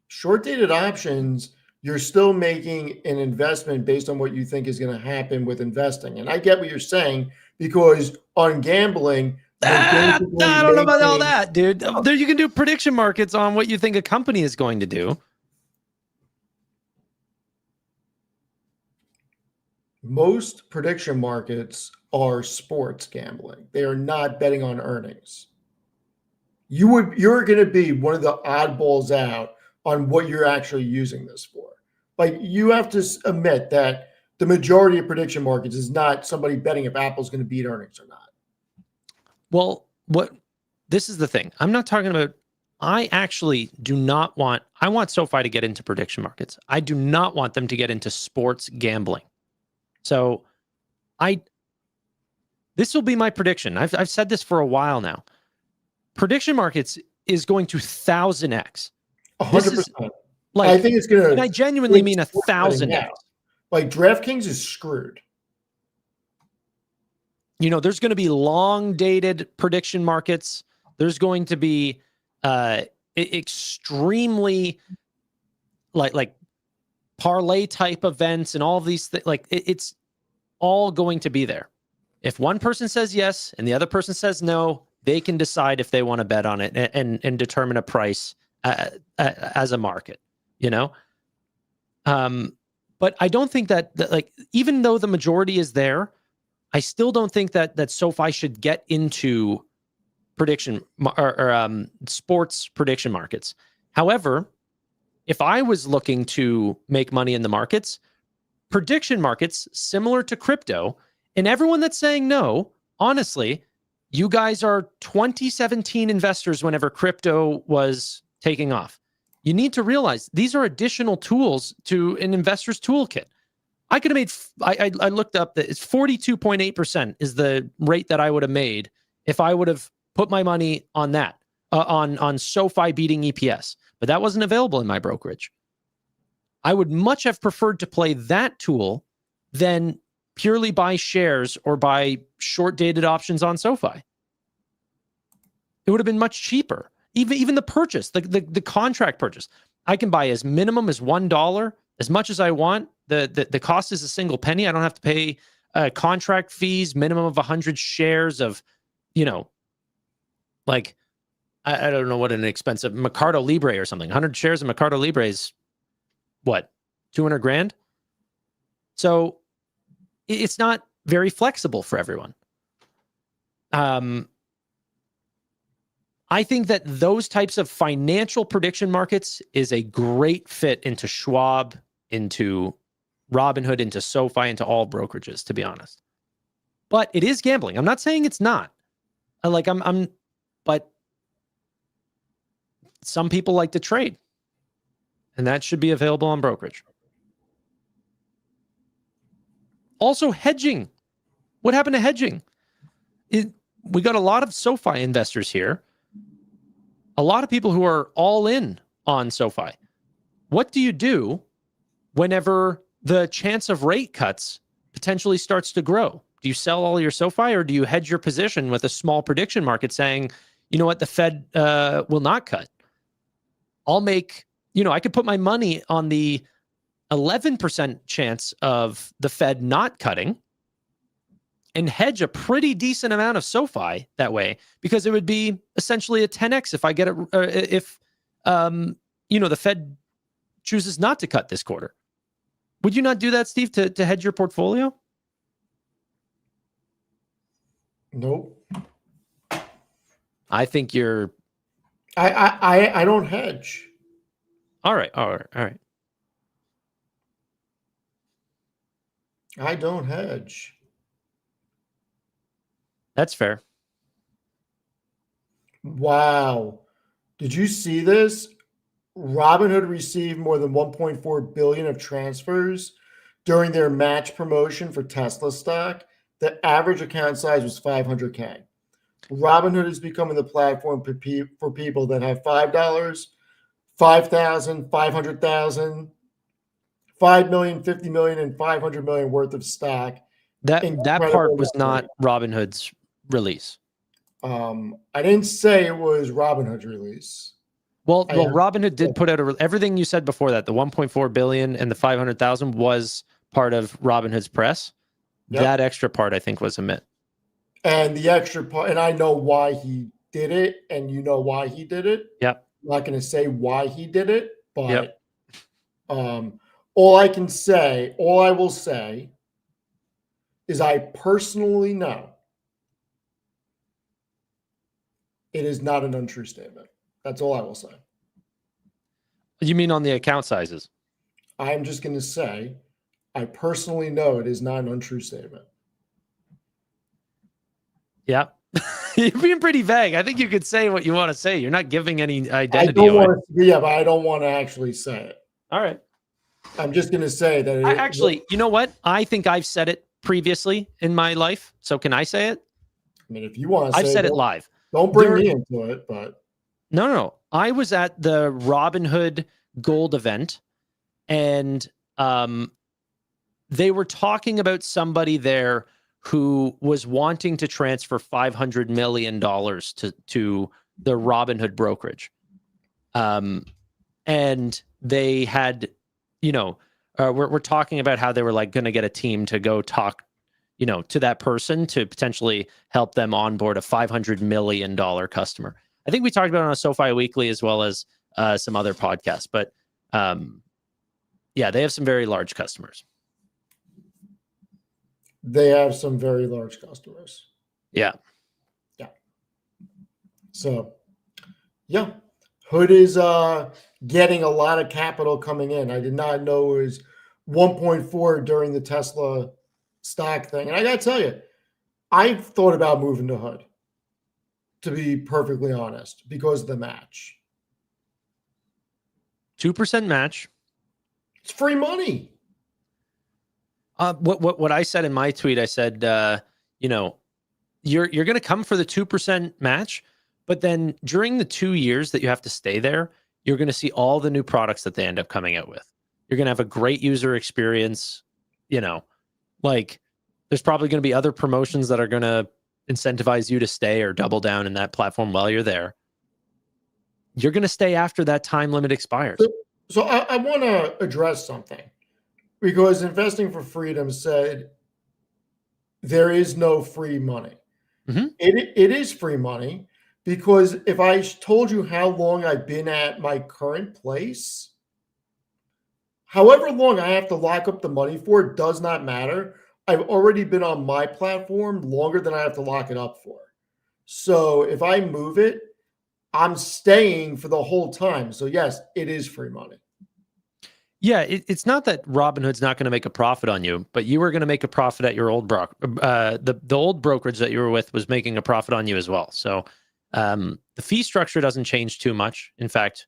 S1: Short-dated options, you're still making an investment based on what you think is going to happen with investing. And I get what you're saying, because on gambling,
S2: I don't know about all that, dude. There, you can do prediction markets on what you think a company is going to do.
S1: Most prediction markets are sports gambling. They are not betting on earnings. You're going to be one of the oddballs out on what you're actually using this for. Like, you have to admit that the majority of prediction markets is not somebody betting if Apple's going to beat earnings or not.
S2: Well, this is the thing. I'm not talking about, I actually do not want, I want SoFi to get into prediction markets. I do not want them to get into sports gambling. So this will be my prediction. I've said this for a while now. Prediction markets is going to 1,000x.
S1: 100%.
S2: Like,
S1: I think it's going to.
S2: And I genuinely mean 1,000x.
S1: Like, DraftKings is screwed.
S2: You know, there's going to be long dated prediction markets. There's going to be extremely like parlay type events and all of these things. Like, it's all going to be there. If one person says yes and the other person says no, they can decide if they want to bet on it and determine a price as a market, you know? But I don't think that like, even though the majority is there, I still don't think that SoFi should get into sports prediction markets. However, if I was looking to make money in the markets, prediction markets, similar to crypto, and everyone that's saying no, honestly, you guys are 2017 investors whenever crypto was taking off. You need to realize these are additional tools to an investor's toolkit. I could have made, I looked up that it's 42.8% is the rate that I would have made if I would have put my money on that, on SoFi beating EPS. But that wasn't available in my brokerage. I would much have preferred to play that tool than purely buy shares or buy short-dated options on SoFi. It would have been much cheaper. Even the purchase, the contract purchase. I can buy as minimum as $1, as much as I want. The cost is a single penny. I don't have to pay contract fees, minimum of 100 shares of, like, I don't know what an expensive Mercado Libre or something. 100 shares of Mercado Libre is what, 200 grand? So it's not very flexible for everyone. I think that those types of financial prediction markets is a great fit into Schwab, into Robinhood, into SoFi, into all brokerages, to be honest. But it is gambling. I'm not saying it's not. But some people like to trade, and that should be available on brokerage. Also, hedging. What happened to hedging? We got a lot of SoFi investors here. A lot of people who are all in on SoFi. What do you do whenever the chance of rate cuts potentially starts to grow? Do you sell all your SoFi, or do you hedge your position with a small prediction market saying, you know what, the Fed will not cut? I'll make, I could put my money on the 11% chance of the Fed not cutting and hedge a pretty decent amount of SoFi that way, because it would be essentially a 10x if I get it, if the Fed chooses not to cut this quarter. Would you not do that, Steve, to hedge your portfolio?
S1: Nope.
S2: I think you're.
S1: I don't hedge.
S2: All right.
S1: I don't hedge.
S2: That's fair.
S1: Wow. Did you see this? Robinhood received more than 1.4 billion of transfers during their match promotion for Tesla stock. The average account size was 500K. Robinhood is becoming the platform for people that have $5, 5,000, 500,000, 5 million, 50 million, and 500 million worth of stock.
S2: That
S1: Incredible
S2: part was
S1: number.
S2: not Robinhood's release.
S1: I didn't say it was Robinhood's release.
S2: Well, Robinhood did put out everything you said before that. The 1.4 billion and the 500,000 was part of Robinhood's press. Yep. That extra part, I think, was a myth.
S1: And the extra part, and I know why he did it, and you know why he did it.
S2: Yep.
S1: I'm not going to say why he did it, but
S2: yep.
S1: All I will say is I personally know it is not an untrue statement. That's all I will say.
S2: You mean on the account sizes?
S1: I'm just going to say I personally know it is not an untrue statement.
S2: Yeah. You're being pretty vague. I think you could say what you want to say. You're not giving any identity.
S1: But I don't want to actually say it.
S2: All right.
S1: I'm just going to say that.
S2: You know what? I think I've said it previously in my life. So can I say it?
S1: I mean, if you want to say
S2: I've said it live.
S1: Don't bring me into it, but.
S2: No. I was at the Robinhood Gold event, and they were talking about somebody there who was wanting to transfer $500 million to the Robinhood brokerage. And they had, we're talking about how they were like going to get a team to go talk, to that person to potentially help them onboard a $500 million customer. I think we talked about it on a SoFi Weekly as well as some other podcasts, but Yeah, they have some very large customers.
S1: They have some very large customers.
S2: Yeah.
S1: So, yeah, Hood is getting a lot of capital coming in. I did not know it was 1.4 during the Tesla stock thing. And I got to tell you, I've thought about moving to Hood, to be perfectly honest, because of the match.
S2: 2% match.
S1: It's free money.
S2: What I said in my tweet, I said, you know, you're going to come for the 2% match, but then during the 2 years that you have to stay there, you're going to see all the new products that they end up coming out with. You're going to have a great user experience. You know, like there's probably going to be other promotions that are going to incentivize you to stay or double down in that platform while you're there. You're going to stay after that time limit expires.
S1: So I want to address something, because Investing for Freedom said there is no free money.
S2: Mm-hmm.
S1: It is free money, because if I told you how long I've been at my current place, however long I have to lock up the money for, it does not matter. I've already been on my platform longer than I have to lock it up for. So if I move it, I'm staying for the whole time. So yes, it is free money.
S2: Yeah, it's not that Robinhood's not going to make a profit on you, but you were going to make a profit at your old the old brokerage that you were with was making a profit on you as well. So the fee structure doesn't change too much. In fact,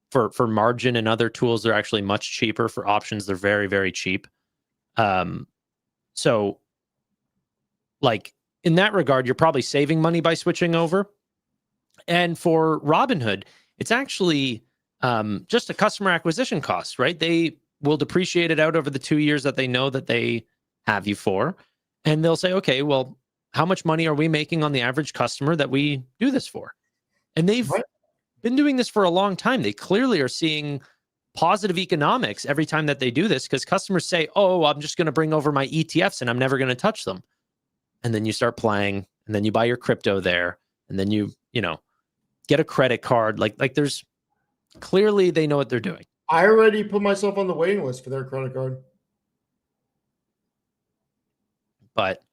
S2: for margin and other tools, they're actually much cheaper. For options, they're very, very cheap. So like in that regard, you're probably saving money by switching over. And for Robinhood, it's actually just a customer acquisition cost, right? They will depreciate it out over the 2 years that they know that they have you for. And they'll say, okay, well, how much money are we making on the average customer that we do this for? And they've been doing this for a long time. They clearly are seeing positive economics every time that they do this, because customers say, oh, I'm just going to bring over my ETFs and I'm never going to touch them. And then you start playing, and then you buy your crypto there, and then you know, get a credit card. Like there's clearly they know what they're doing.
S1: I already put myself on the waiting list for their credit card.
S2: But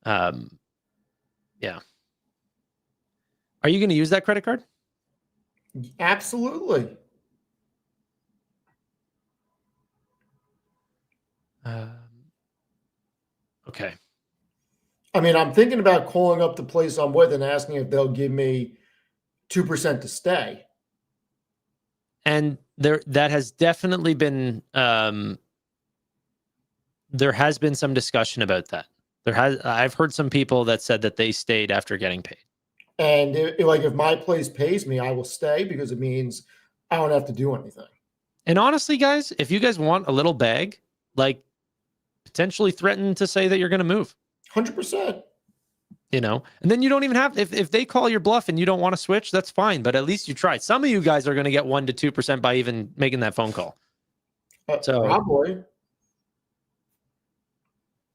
S2: yeah. Are you going to use that credit card?
S1: Absolutely.
S2: Okay.
S1: I mean, I'm thinking about calling up the place I'm with and asking if they'll give me 2% to stay.
S2: And that has definitely been there has been some discussion about that. I've heard some people that said that they stayed after getting paid.
S1: And if my place pays me, I will stay, because it means I don't have to do anything.
S2: And honestly, guys, if you guys want a little bag, like potentially threaten to say that you're going to move.
S1: 100%.
S2: You know, and then you don't even have, if they call your bluff and you don't want to switch, that's fine. But at least you tried. Some of you guys are going to get 1% to 2% by even making that phone call. So
S1: probably.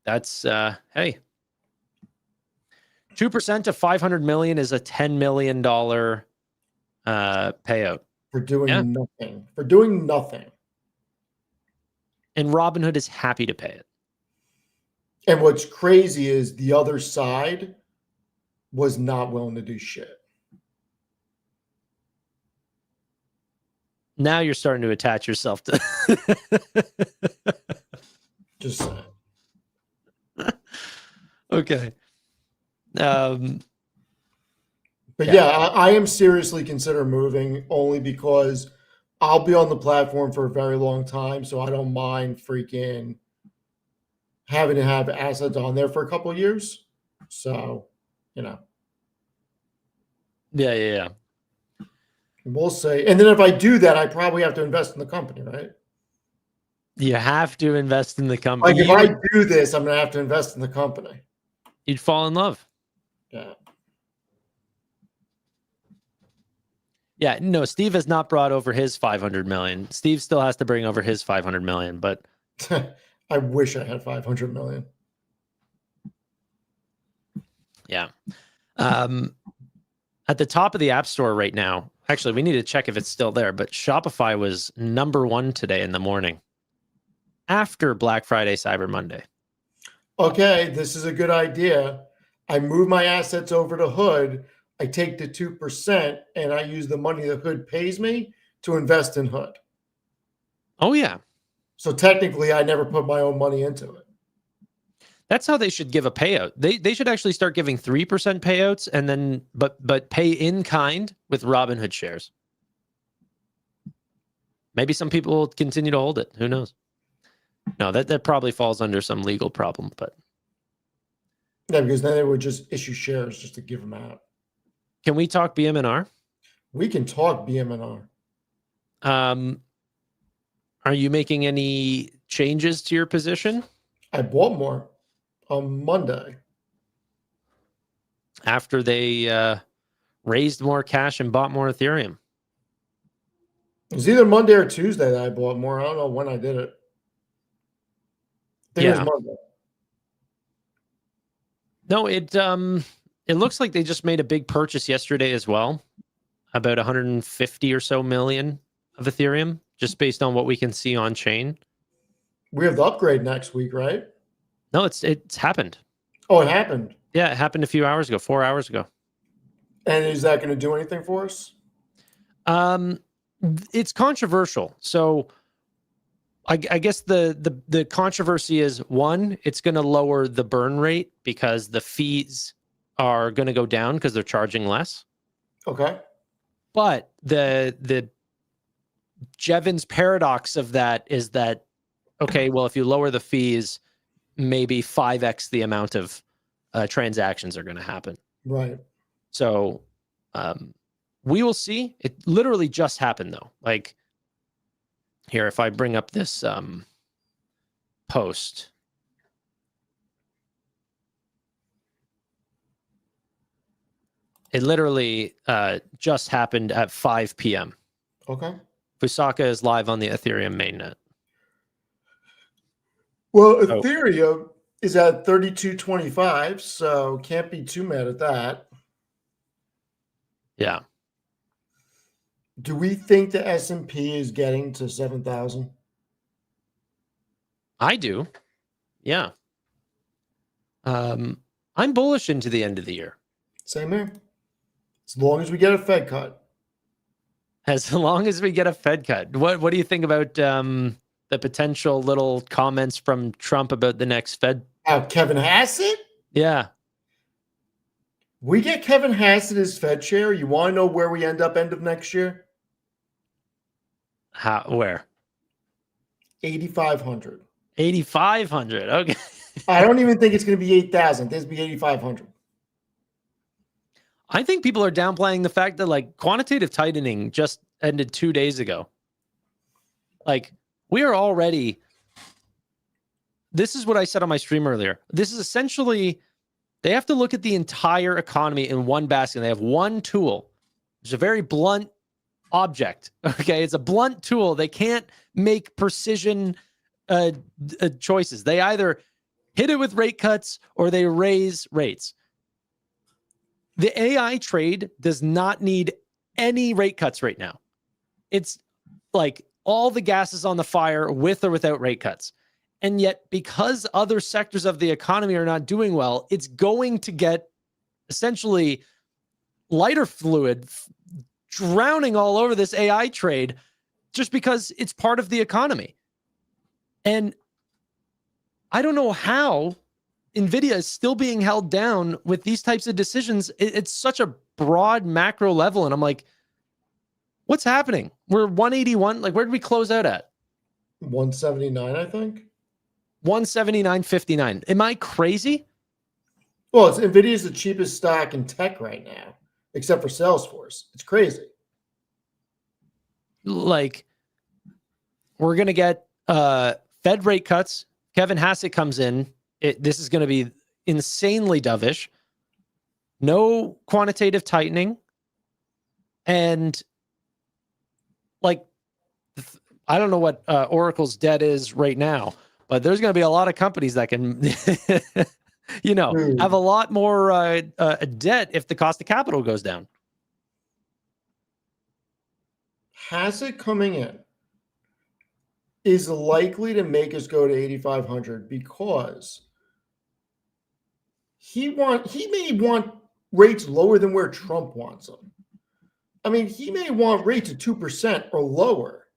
S2: That's, hey, 2% to 500 million is a $10 million payout.
S1: For doing nothing. For doing nothing.
S2: And Robinhood is happy to pay it.
S1: And what's crazy is the other side was not willing to do shit.
S2: Now you're starting to attach yourself to.
S1: Just saying.
S2: Okay.
S1: But yeah, I am seriously considering moving, only because I'll be on the platform for a very long time. So I don't mind freaking having to have assets on there for a couple of years. So, you know.
S2: Yeah.
S1: We'll see. And then if I do that, I probably have to invest in the company, right?
S2: You have to invest in the company.
S1: Like if I do this, I'm going to have to invest in the company.
S2: You'd fall in love.
S1: Yeah.
S2: Yeah, no, Steve has not brought over his 500 million. Steve still has to bring over his 500 million, but
S1: I wish I had 500 million.
S2: Yeah. At the top of the App Store right now, actually, we need to check if it's still there, but Shopify was #1 today in the morning. after Black Friday, Cyber Monday.
S1: Okay, this is a good idea. I move my assets over to Hood. I take the 2% and I use the money that Hood pays me to invest in Hood.
S2: Oh yeah.
S1: So technically, I never put my own money into it.
S2: That's how they should give a payout. They should actually start giving 3% payouts and then but pay in kind with Robinhood shares. Maybe some people will continue to hold it. Who knows? No, that probably falls under some legal problem, but
S1: Yeah, because then they would just issue shares just to give them out.
S2: can we talk BM&R?
S1: We can talk BM&R.
S2: Are you making any changes to your position
S1: I bought more on Monday.
S2: after they raised more cash and bought more Ethereum?
S1: It was either Monday or Tuesday that I bought more. I don't know when I did it. I think it was Monday.
S2: No, it looks like they just made a big purchase yesterday as well, about 150 or so million of Ethereum, just based on what we can see on chain.
S1: We have the upgrade next week, right?
S2: No, it's happened.
S1: Oh, it happened.
S2: Yeah, it happened a few hours ago, 4 hours ago.
S1: And is that going to do anything for us?
S2: It's controversial. So I guess the controversy is, one, it's going to lower the burn rate because the fees are going to go down because they're charging less.
S1: Okay.
S2: But the Jevons paradox of that is that, okay, well, if you lower the fees, maybe 5x the amount of transactions are going to happen.
S1: Right.
S2: So we will see. It literally just happened, though. Like, here, if I bring up this post. It literally just happened at 5 p.m.
S1: Okay.
S2: Fusaka is live on the Ethereum mainnet.
S1: Well, Ethereum is at 32.25, so can't be too mad at that.
S2: Yeah.
S1: Do we think the S&P is getting to 7,000?
S2: I do. Yeah. I'm bullish into the end of the year.
S1: Same here. As long as we get a Fed cut.
S2: As long as we get a Fed cut. What do you think about the potential little comments from Trump about the next Fed?
S1: Kevin Hassett?
S2: Yeah.
S1: We get Kevin Hassett as Fed chair. You want to know where we end up end of next year?
S2: Where?
S1: 8,500.
S2: 8,500. Okay.
S1: I don't even think it's going to be 8,000. This will be 8,500.
S2: I think people are downplaying the fact that like quantitative tightening just ended 2 days ago. Like we are already. This is what I said on my stream earlier. This is essentially, they have to look at the entire economy in one basket. They have one tool. It's a very blunt object. Okay. It's a blunt tool. They can't make precision choices. They either hit it with rate cuts or they raise rates. The AI trade does not need any rate cuts right now. It's like all the gas is on the fire with or without rate cuts. And yet, because other sectors of the economy are not doing well, it's going to get essentially lighter fluid drowning all over this AI trade just because it's part of the economy. And I don't know how NVIDIA is still being held down with these types of decisions. It's such a broad macro level. And I'm like, what's happening? We're 181. Like, where did we close out at?
S1: 179, I think.
S2: 179.59. Am I crazy?
S1: Well, NVIDIA is the cheapest stock in tech right now, except for Salesforce. It's crazy.
S2: Like, we're going to get Fed rate cuts. Kevin Hassett comes in. This is going to be insanely dovish. No quantitative tightening. And like, I don't know what Oracle's debt is right now, but there's going to be a lot of companies that can, have a lot more debt if the cost of capital goes down.
S1: Hassett coming in is likely to make us go to 8,500 because he may want rates lower than where Trump wants them. I mean, he may want rates at 2% or lower.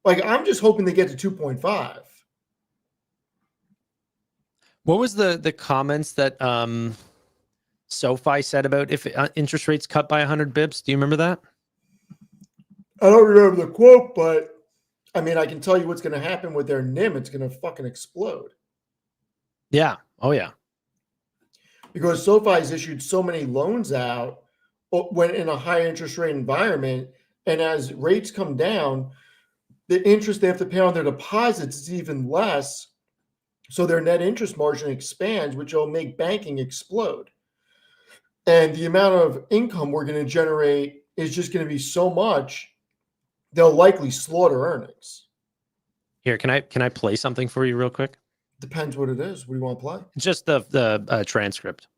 S1: Like, I'm just hoping they get to 2.5.
S2: What was the comments that SoFi said about if interest rates cut by 100 bips? Do you remember that?
S1: I don't remember the quote, but I mean, I can tell you what's going to happen with their NIM. It's going to fucking explode.
S2: Yeah. Oh, yeah.
S1: Because SoFi has issued so many loans out when in a high interest rate environment. And as rates come down, the interest they have to pay on their deposits is even less. So their net interest margin expands, which will make banking explode. And the amount of income we're going to generate is just going to be so much, they'll likely slaughter earnings.
S2: Here, can I play something for you real quick?
S1: Depends what it is. What do you want to play?
S2: Just the transcript.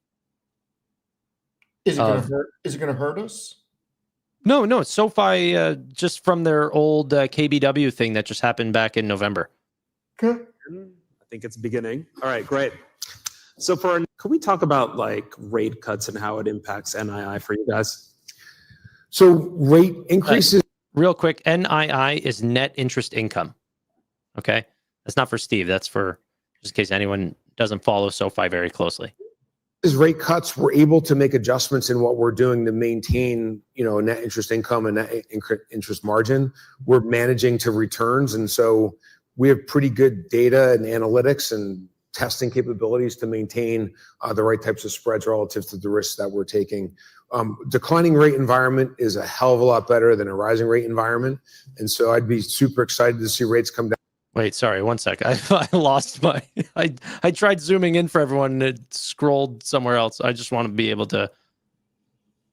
S1: Is it going to hurt? Is it going to hurt us?
S2: No. SoFi, just from their old KBW thing that just happened back in November.
S1: Okay.
S7: I think it's beginning. All right, great. So can we talk about like rate cuts and how it impacts NII for you guys?
S8: So rate increases.
S2: Real quick, NII is net interest income. Okay? That's not for Steve. That's for just in case anyone doesn't follow SoFi very closely.
S8: As rate cuts, we're able to make adjustments in what we're doing to maintain, net interest income and net interest margin. We're managing to returns. And so we have pretty good data and analytics and testing capabilities to maintain the right types of spreads relative to the risks that we're taking. Declining rate environment is a hell of a lot better than a rising rate environment. And so I'd be super excited to see rates come down.
S2: Wait, sorry, one sec. I lost my. I tried zooming in for everyone and it scrolled somewhere else. I just want to be able to.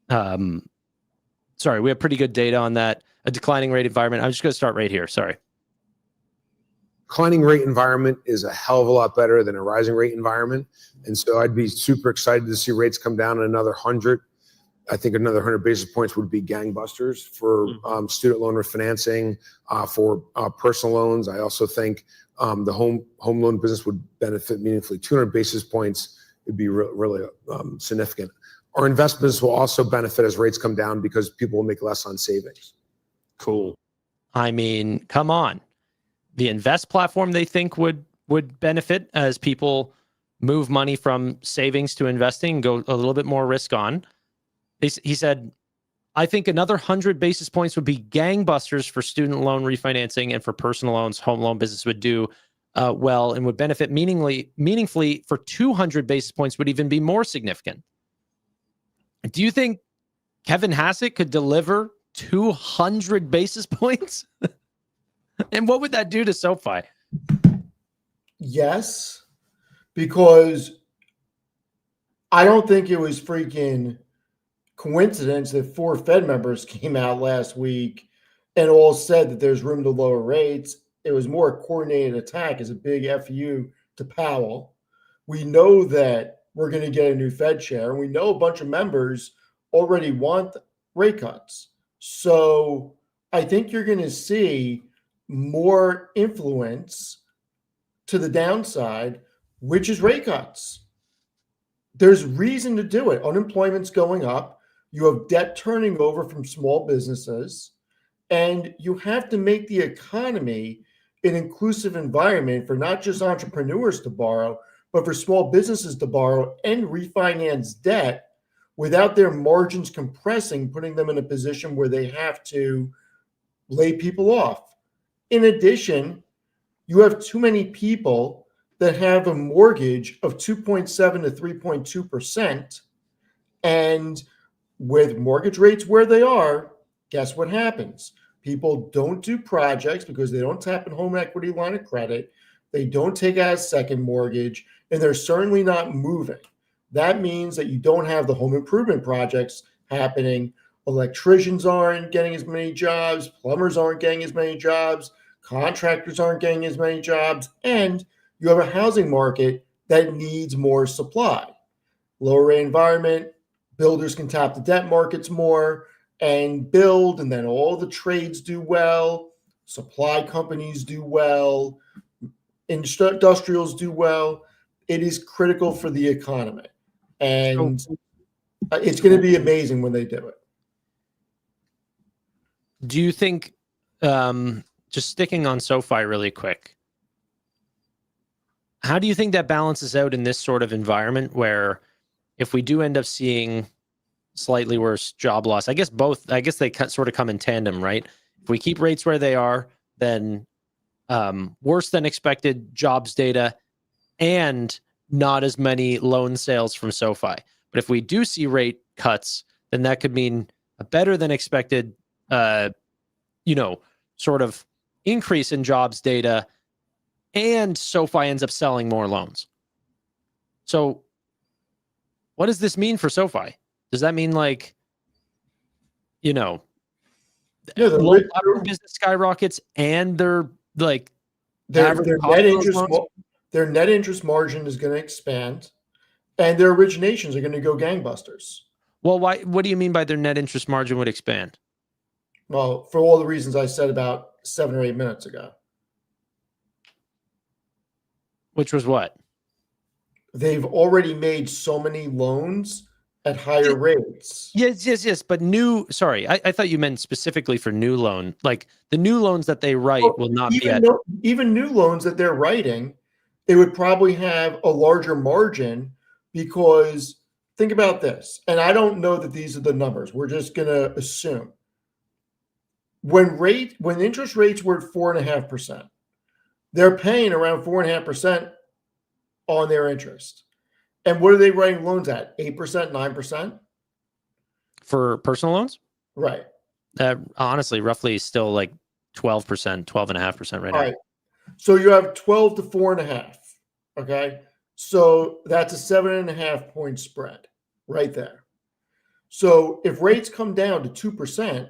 S2: Sorry, we have pretty good data on that. A declining rate environment. I'm just going to start right here. Sorry.
S8: Declining rate environment is a hell of a lot better than a rising rate environment. And so I'd be super excited to see rates come down another 100. I think another 100 basis points would be gangbusters for student loan refinancing, for personal loans. I also think the home loan business would benefit meaningfully. 200 basis points would be really significant. Our investments will also benefit as rates come down because people will make less on savings.
S7: Cool.
S2: I mean, come on. The Invest platform they think would benefit as people move money from savings to investing, go a little bit more risk on. He said, I think another 100 basis points would be gangbusters for student loan refinancing, and for personal loans, home loan business would do well and would benefit meaningfully. For 200 basis points would even be more significant. Do you think Kevin Hassett could deliver 200 basis points? And what would that do to SoFi?
S1: Yes, because I don't think it was freaking coincidence that 4 Fed members came out last week and all said that there's room to lower rates. It was more a coordinated attack as a big FU to Powell. We know that we're going to get a new Fed chair, and we know a bunch of members already want rate cuts. So I think you're going to see more influence to the downside, which is rate cuts. There's reason to do it. Unemployment's going up. You have debt turning over from small businesses, and you have to make the economy an inclusive environment for not just entrepreneurs to borrow, but for small businesses to borrow and refinance debt without their margins compressing, putting them in a position where they have to lay people off. In addition, you have too many people that have a mortgage of 2.7 to 3.2%. And with mortgage rates where they are, guess what happens? People don't do projects because they don't tap in home equity line of credit. They don't take out a second mortgage, and they're certainly not moving. That means that you don't have the home improvement projects happening. Electricians aren't getting as many jobs. Plumbers aren't getting as many jobs. Contractors aren't getting as many jobs. And you have a housing market that needs more supply. Lower rate environment, builders can tap the debt markets more and build, and then all the trades do well. supply companies do well, industrials do well. It is critical for the economy. And it's going to be amazing when they do it.
S2: Do you think, just sticking on SoFi really quick, how do you think that balances out in this sort of environment where if we do end up seeing slightly worse job loss, I guess they sort of come in tandem, right? If we keep rates where they are, then worse than expected jobs data and not as many loan sales from SoFi. But if we do see rate cuts, then that could mean a better than expected, sort of increase in jobs data, and SoFi ends up selling more loans. So what does this mean for SoFi? Does that mean loan business skyrockets and their
S1: their net interest margin is going to expand, and their originations are going to go gangbusters?
S2: Well, why? What do you mean by their net interest margin would expand?
S1: Well, for all the reasons I said about 7 or 8 minutes ago.
S2: Which was what?
S1: They've already made so many loans at higher rates.
S2: Yes. But I thought you meant specifically for new loan. Like the new loans that they write will not be at...
S1: Even new loans that they're writing, they would probably have a larger margin, because think about this. And I don't know that these are the numbers. We're just going to assume. When interest rates were at 4.5%, they're paying around 4.5% on their interest. And what are they writing loans at? 8%, 9%?
S2: For personal loans?
S1: Right.
S2: Honestly, roughly still like 12%, 12.5% right now.
S1: All right. So you have 12 to 4.5. Okay. So that's a 7.5 point spread right there. So if rates come down to 2%,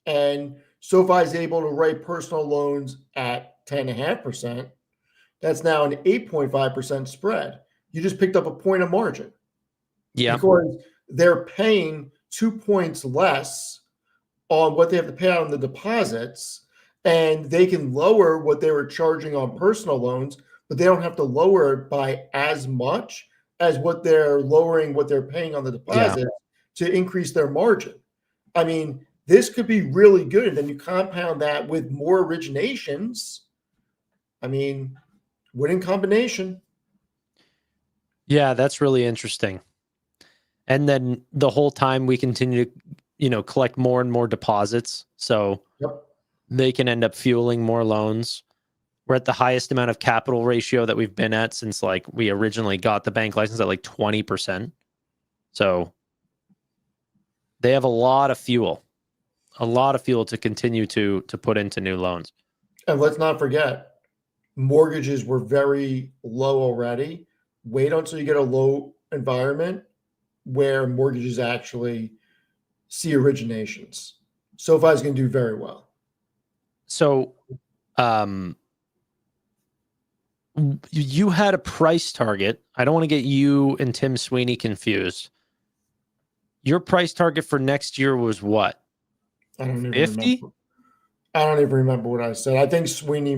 S1: and SoFi is able to write personal loans at 10.5%, that's now an 8.5% spread. You just picked up a point of margin.
S2: Yeah.
S1: Because they're paying 2 points less on what they have to pay out on the deposits, and they can lower what they were charging on personal loans, but they don't have to lower it by as much as what they're lowering what they're paying on the deposit to increase their margin. I mean, this could be really good. And then you compound that with more originations. I mean, winning combination.
S2: Yeah, that's really interesting. And then the whole time we continue to, collect more and more deposits. So they can end up fueling more loans. We're at the highest amount of capital ratio that we've been at since we originally got the bank license at 20%. So they have a lot of fuel to continue to put into new loans.
S1: And let's not forget, mortgages were very low already. Wait until you get a low environment where mortgages actually see originations. SoFi is going to do very well.
S2: So, you had a price target. I don't want to get you and Tim Sweeney confused. Your price target for next year was what?
S1: I don't even
S2: 50?
S1: remember. I don't even remember what I said. I think Sweeney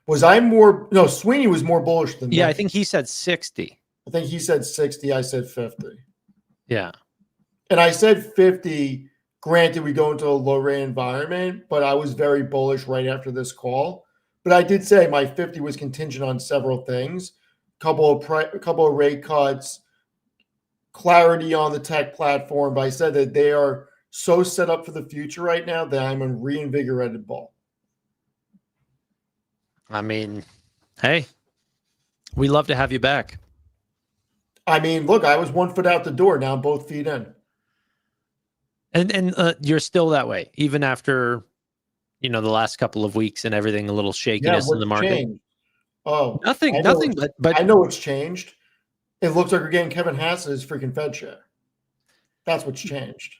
S1: Sweeney was more bullish than me.
S2: Yeah, I think he said 60.
S1: I think he said 60. I said 50.
S2: Yeah.
S1: And I said 50. Granted, we go into a low rate environment, but I was very bullish right after this call. But I did say my 50 was contingent on several things: a couple of rate cuts, clarity on the tech platform. But I said that they are so set up for the future right now that I'm a reinvigorated bull.
S2: I mean, hey, we love to have you back.
S1: I mean, look, I was 1 foot out the door. Now I'm both feet in.
S2: And you're still that way, even after, the last couple of weeks and everything, a little shakiness in the market.
S1: Changed? Oh,
S2: nothing, but
S1: I know what's changed. It looks like we're getting Kevin Hass's freaking Fed chair. That's what's changed.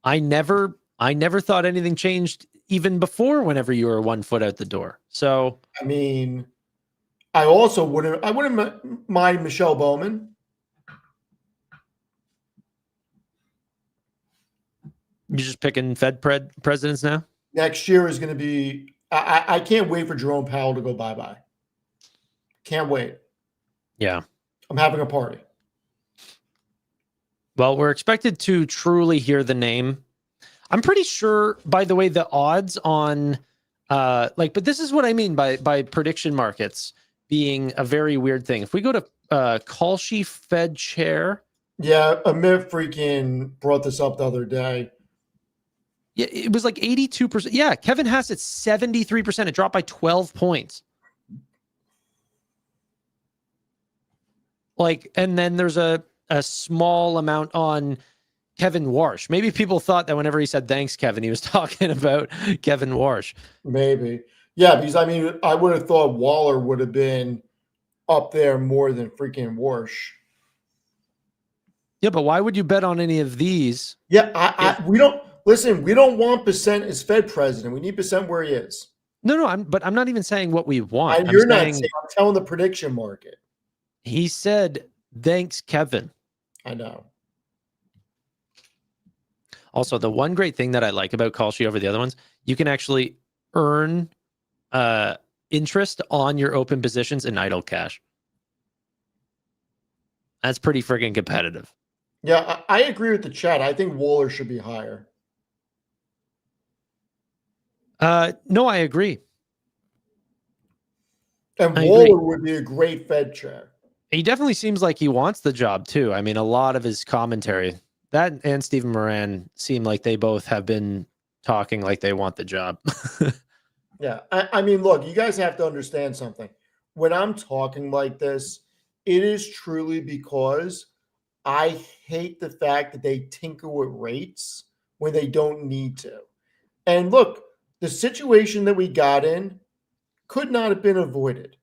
S2: I never thought anything changed even before whenever you were 1 foot out the door. So,
S1: I mean, I wouldn't mind Michelle Bowman.
S2: You're just picking Fed presidents now?
S1: Next year is going to be. I can't wait for Jerome Powell to go bye-bye. Can't wait.
S2: Yeah.
S1: I'm having a party.
S2: Well, we're expected to truly hear the name. I'm pretty sure, by the way, the odds on but this is what I mean by prediction markets being a very weird thing. If we go to Kalshi Fed chair.
S1: Yeah, Amir freaking brought this up the other day.
S2: Yeah, it was like 82%. Yeah, Kevin Hassett 73%. It dropped by 12 points. And then there's a small amount on Kevin Warsh. Maybe people thought that whenever he said thanks, Kevin, he was talking about Kevin Warsh.
S1: Maybe. Yeah, because I would have thought Waller would have been up there more than freaking Warsh.
S2: Yeah, but why would you bet on any of these?
S1: Yeah, we don't want Percent as Fed president. We need Percent where he is.
S2: No, I'm not even saying what we want.
S1: I'm telling the prediction market.
S2: He said, thanks, Kevin.
S1: I know.
S2: Also, the one great thing that I like about Kalshi over the other ones, you can actually earn interest on your open positions in idle cash. That's pretty friggin' competitive.
S1: Yeah, I agree with the chat. I think Waller should be higher.
S2: No, I agree.
S1: And Waller would be a great Fed chair.
S2: He definitely seems like he wants the job too. I mean, a lot of his commentary, that and Stephen Moran seem like they both have been talking like they want the job.
S1: Yeah. I mean, look, you guys have to understand something. When I'm talking like this, it is truly because I hate the fact that they tinker with rates when they don't need to. And look, the situation that we got in could not have been avoided.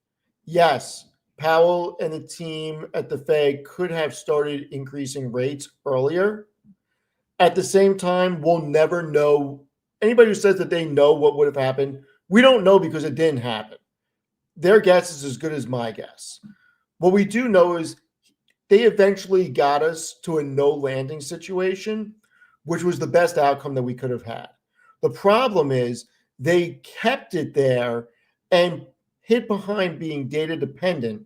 S1: Yes, Powell and the team at the Fed could have started increasing rates earlier. At the same time, we'll never know. Anybody who says that they know what would have happened, we don't know because it didn't happen. Their guess is as good as my guess. What we do know is they eventually got us to a no landing situation, which was the best outcome that we could have had. The problem is they kept it there and hid behind being data dependent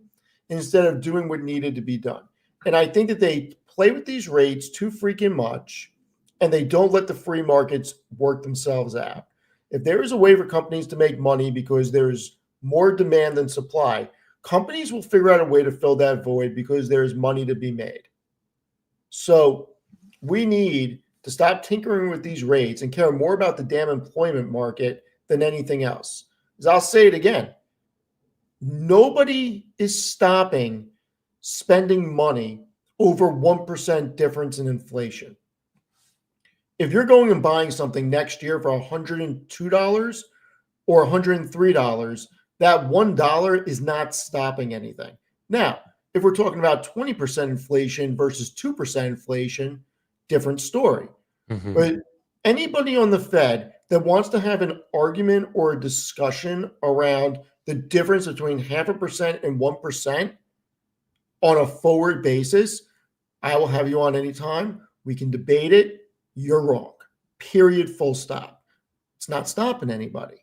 S1: instead of doing what needed to be done. And I think that they play with these rates too freaking much, and they don't let the free markets work themselves out. If there is a way for companies to make money because there's more demand than supply, companies will figure out a way to fill that void because there's money to be made. So we need to stop tinkering with these rates and care more about the damn employment market than anything else. As I'll say it again, nobody is stopping spending money over 1% difference in inflation. If you're going and buying something next year for $102 or $103, that $1 is not stopping anything. Now, if we're talking about 20% inflation versus 2% inflation, different story. Mm-hmm. But anybody on the Fed that wants to have an argument or a discussion around the difference between 0.5% and 1% on a forward basis, I will have you on anytime. We can debate it. You're wrong. Period. Full stop. It's not stopping anybody.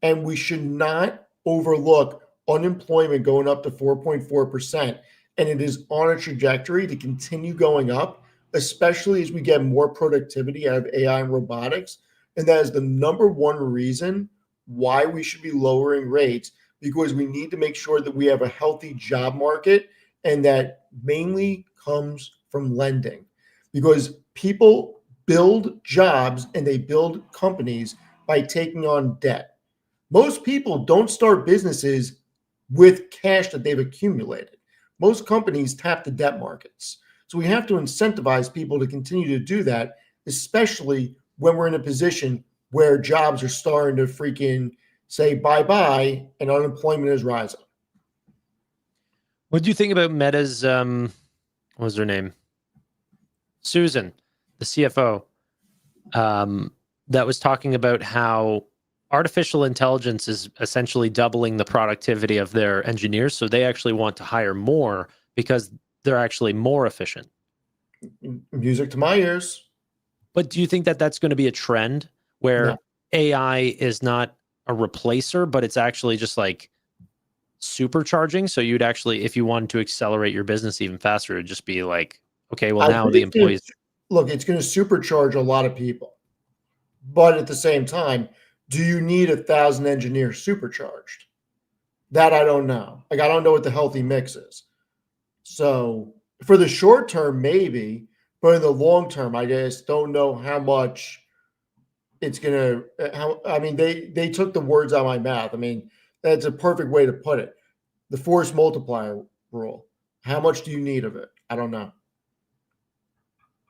S1: And we should not overlook unemployment going up to 4.4%. And it is on a trajectory to continue going up, especially as we get more productivity out of AI and robotics. And that is the number one reason why we should be lowering rates, because we need to make sure that we have a healthy job market, and that mainly comes from lending, because people build jobs and they build companies by taking on debt. Most people don't start businesses with cash that they've accumulated. Most companies tap the debt markets. So we have to incentivize people to continue to do that, especially when we're in a position where jobs are starting to freaking say bye-bye and unemployment is rising.
S2: What do you think about Meta's, what was her name? Susan, the CFO, that was talking about how artificial intelligence is essentially doubling the productivity of their engineers. So they actually want to hire more because they're actually more efficient.
S1: Music to my ears.
S2: But do you think that that's going to be a trend where AI is not a replacer, but it's actually just like supercharging. So you'd actually, if you wanted to accelerate your business even faster, it'd just be like, okay, well,
S1: I
S2: now
S1: think
S2: the
S1: it's gonna-
S2: employees.
S1: look, it's going to supercharge a lot of people. But at the same time, do you need 1,000 engineers supercharged? That I don't know. Like, I don't know what the healthy mix is. So for the short term, maybe, but in the long term, I just don't know how much it's gonna. How I mean, they took the words out of my mouth. I mean, that's a perfect way to put it. The force multiplier rule. How much do you need of it? I don't know.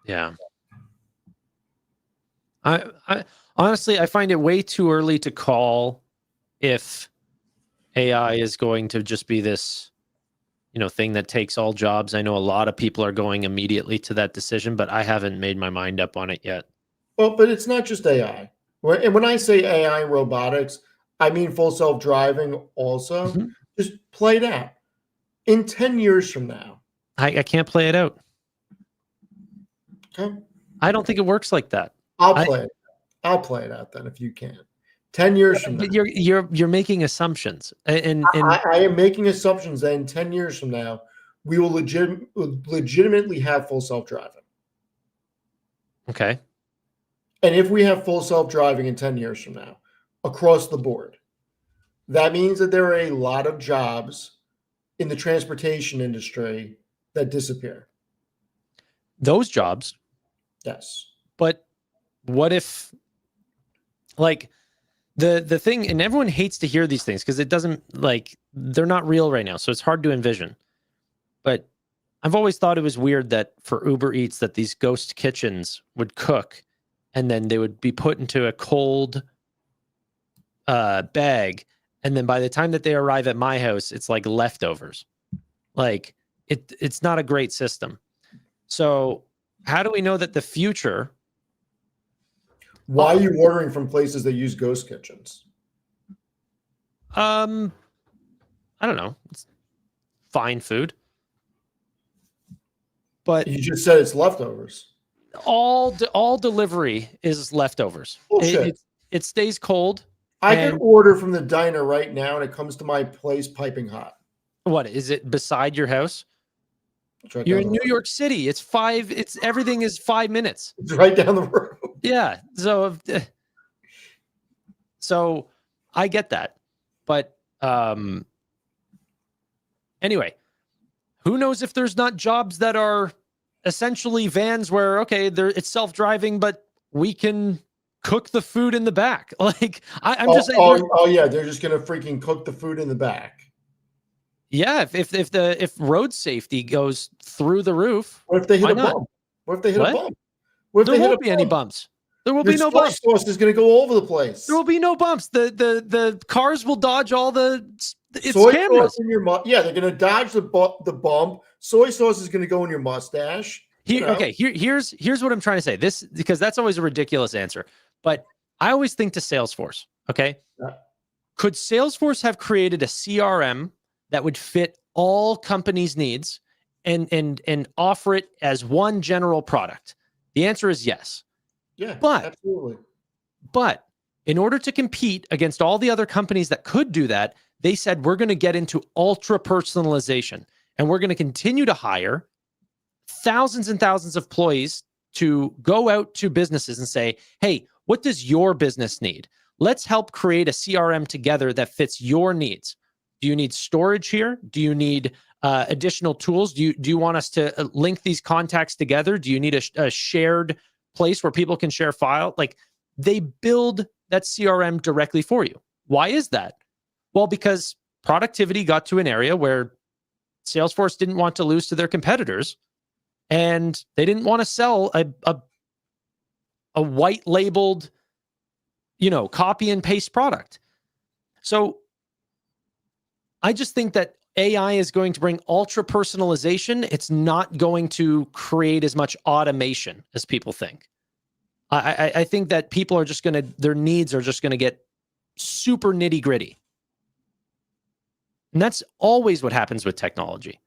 S2: Yeah. I honestly, I find it way too early to call if AI is going to just be this, thing that takes all jobs. I know a lot of people are going immediately to that decision, but I haven't made my mind up on it yet.
S1: Well, but it's not just AI. And when I say AI and robotics, I mean full self-driving also.
S2: Mhm.
S1: Just play it out. In 10 years from now,
S2: I can't play it out.
S1: okay,
S2: I don't think it works like that.
S1: I'll
S2: I-
S1: play it. I'll play it out then if you can. 10 years from now.
S2: But you're making assumptions, and
S1: I am making assumptions that in 10 years from now, we will legitimately have full self-driving.
S2: okay.
S1: And if we have full self-driving in 10 years from now, across the board, that means that there are a lot of jobs in the transportation industry that disappear.
S2: Those jobs,
S1: Yes.
S2: but what if, like, the thing, and everyone hates to hear these things because it doesn't, like, they're not real right now, so it's hard to envision. But I've always thought it was weird that for Uber Eats that these ghost kitchens would cook and then they would be put into a cold bag, and then by the time that they arrive at my house, it's like leftovers. Like, it's not a great system. So how do we know that the future?
S1: Why are you ordering from places that use ghost kitchens?
S2: I don't know. It's fine food. But
S1: You just said it's leftovers.
S2: all delivery is leftovers.
S1: Bullshit.
S2: It stays cold.
S1: I can
S2: And-
S1: order from the diner right now and it comes to my place piping hot.
S2: What is it beside your house?
S1: It's right
S2: You're
S1: down
S2: in
S1: the
S2: New
S1: road.
S2: York City. It's everything is 5 minutes.
S1: It's right down the road.
S2: Yeah. So I get that. But anyway, who knows if there's not jobs that are essentially vans where, okay, it's self-driving, but we can cook the food in the back. Like, I'm just saying.
S1: Oh yeah, they're just gonna freaking cook the food in the back.
S2: Yeah, if road safety goes through the roof,
S1: What if they hit
S2: why
S1: a
S2: not?
S1: bump? What if they hit
S2: What?
S1: a bump? What if
S2: There
S1: they hit
S2: won't
S1: a
S2: be any
S1: bump?
S2: bumps. There will
S1: Your
S2: be no
S1: soy
S2: bumps.
S1: sauce is gonna go all over the place.
S2: There will be no bumps. The cars will dodge all it's
S1: Soy
S2: cameras.
S1: sauce in your yeah, they're gonna dodge the bump. Soy sauce is gonna go in your mustache. You know?
S2: Okay, here's what I'm trying to say. This, because that's always a ridiculous answer. But I always think to Salesforce, okay?
S1: Yeah.
S2: Could Salesforce have created a CRM that would fit all companies' needs and offer it as one general product? The answer is yes.
S1: Yeah,
S2: But
S1: absolutely.
S2: But in order to compete against all the other companies that could do that, they said, we're going to get into ultra personalization and we're going to continue to hire thousands and thousands of employees to go out to businesses and say, hey, what does your business need? Let's help create a CRM together that fits your needs. Do you need storage here? Do you need additional tools? Do you want us to link these contacts together? Do you need a shared place where people can share file? Like, they build that CRM directly for you. Why is that? Well, because productivity got to an area where Salesforce didn't want to lose to their competitors, and they didn't want to sell a white labeled, copy and paste product. So I just think that AI is going to bring ultra personalization. It's not going to create as much automation as people think. I think that people are just their needs are just going to get super nitty gritty. And that's always what happens with technology.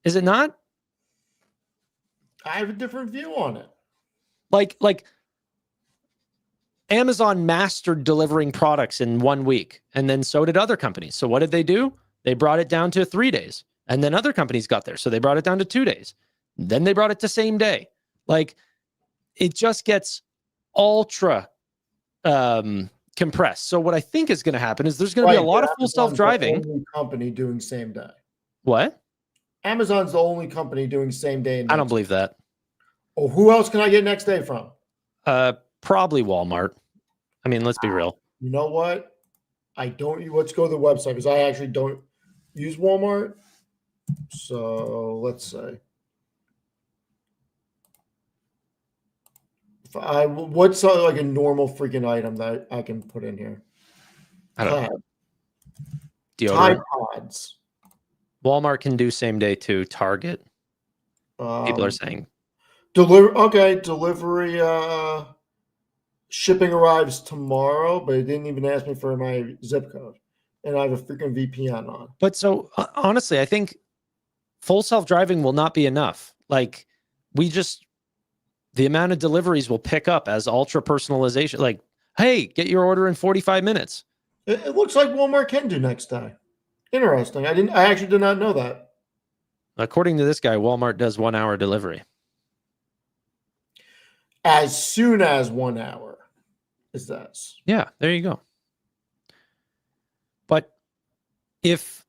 S2: Is it not?
S1: I have a different view on it.
S2: Like Amazon mastered delivering products in 1 week, and then so did other companies. So what did they do? They brought it down to 3 days, and then other companies got there. So they brought it down to 2 days. Then they brought it to same day. Like, it just gets ultra compressed. So what I think is going to happen is there's going to be a lot of full self-driving.
S1: Only company doing same day.
S2: What?
S1: Amazon's the only company doing same day.
S2: I don't believe that.
S1: Oh, who else can I get next day from?
S2: Probably Walmart. I mean, let's be real.
S1: You know what? Let's go to the website because I actually don't use Walmart. So let's say. What's like a normal freaking item that I can put in here?
S2: I don't know.
S1: Tide
S2: Deodorant.
S1: Pods.
S2: Walmart can do same day too. Target. People are saying.
S1: Delivery. Shipping arrives tomorrow, but it didn't even ask me for my zip code, and I have a freaking VPN on.
S2: But so honestly, I think full self-driving will not be enough. Like, the amount of deliveries will pick up as ultra personalization. Like, hey, get your order in 45 minutes.
S1: It looks like Walmart can do next day. Interesting. I actually did not know that.
S2: According to this guy, Walmart does 1 hour delivery.
S1: As soon as 1 hour is that.
S2: Yeah, there you go. But if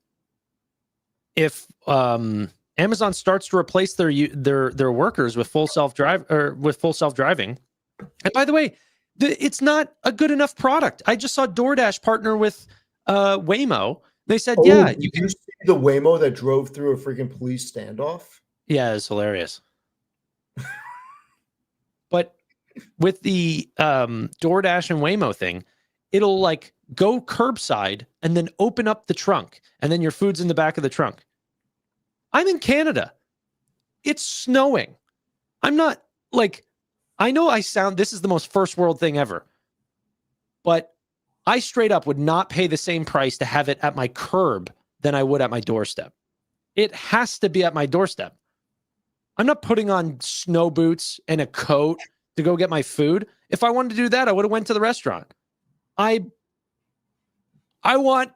S2: Amazon starts to replace their workers with full self-driving, and by the way, it's not a good enough product. I just saw DoorDash partner with Waymo. They said,
S1: you can see the Waymo that drove through a freaking police standoff.
S2: Yeah, it's hilarious. But with the DoorDash and Waymo thing, it'll like go curbside and then open up the trunk, and then your food's in the back of the trunk. I'm in Canada. It's snowing. I'm not like, I know this is the most first world thing ever, but I straight up would not pay the same price to have it at my curb than I would at my doorstep. It has to be at my doorstep. I'm not putting on snow boots and a coat to go get my food. If I wanted to do that, I would have went to the restaurant. I want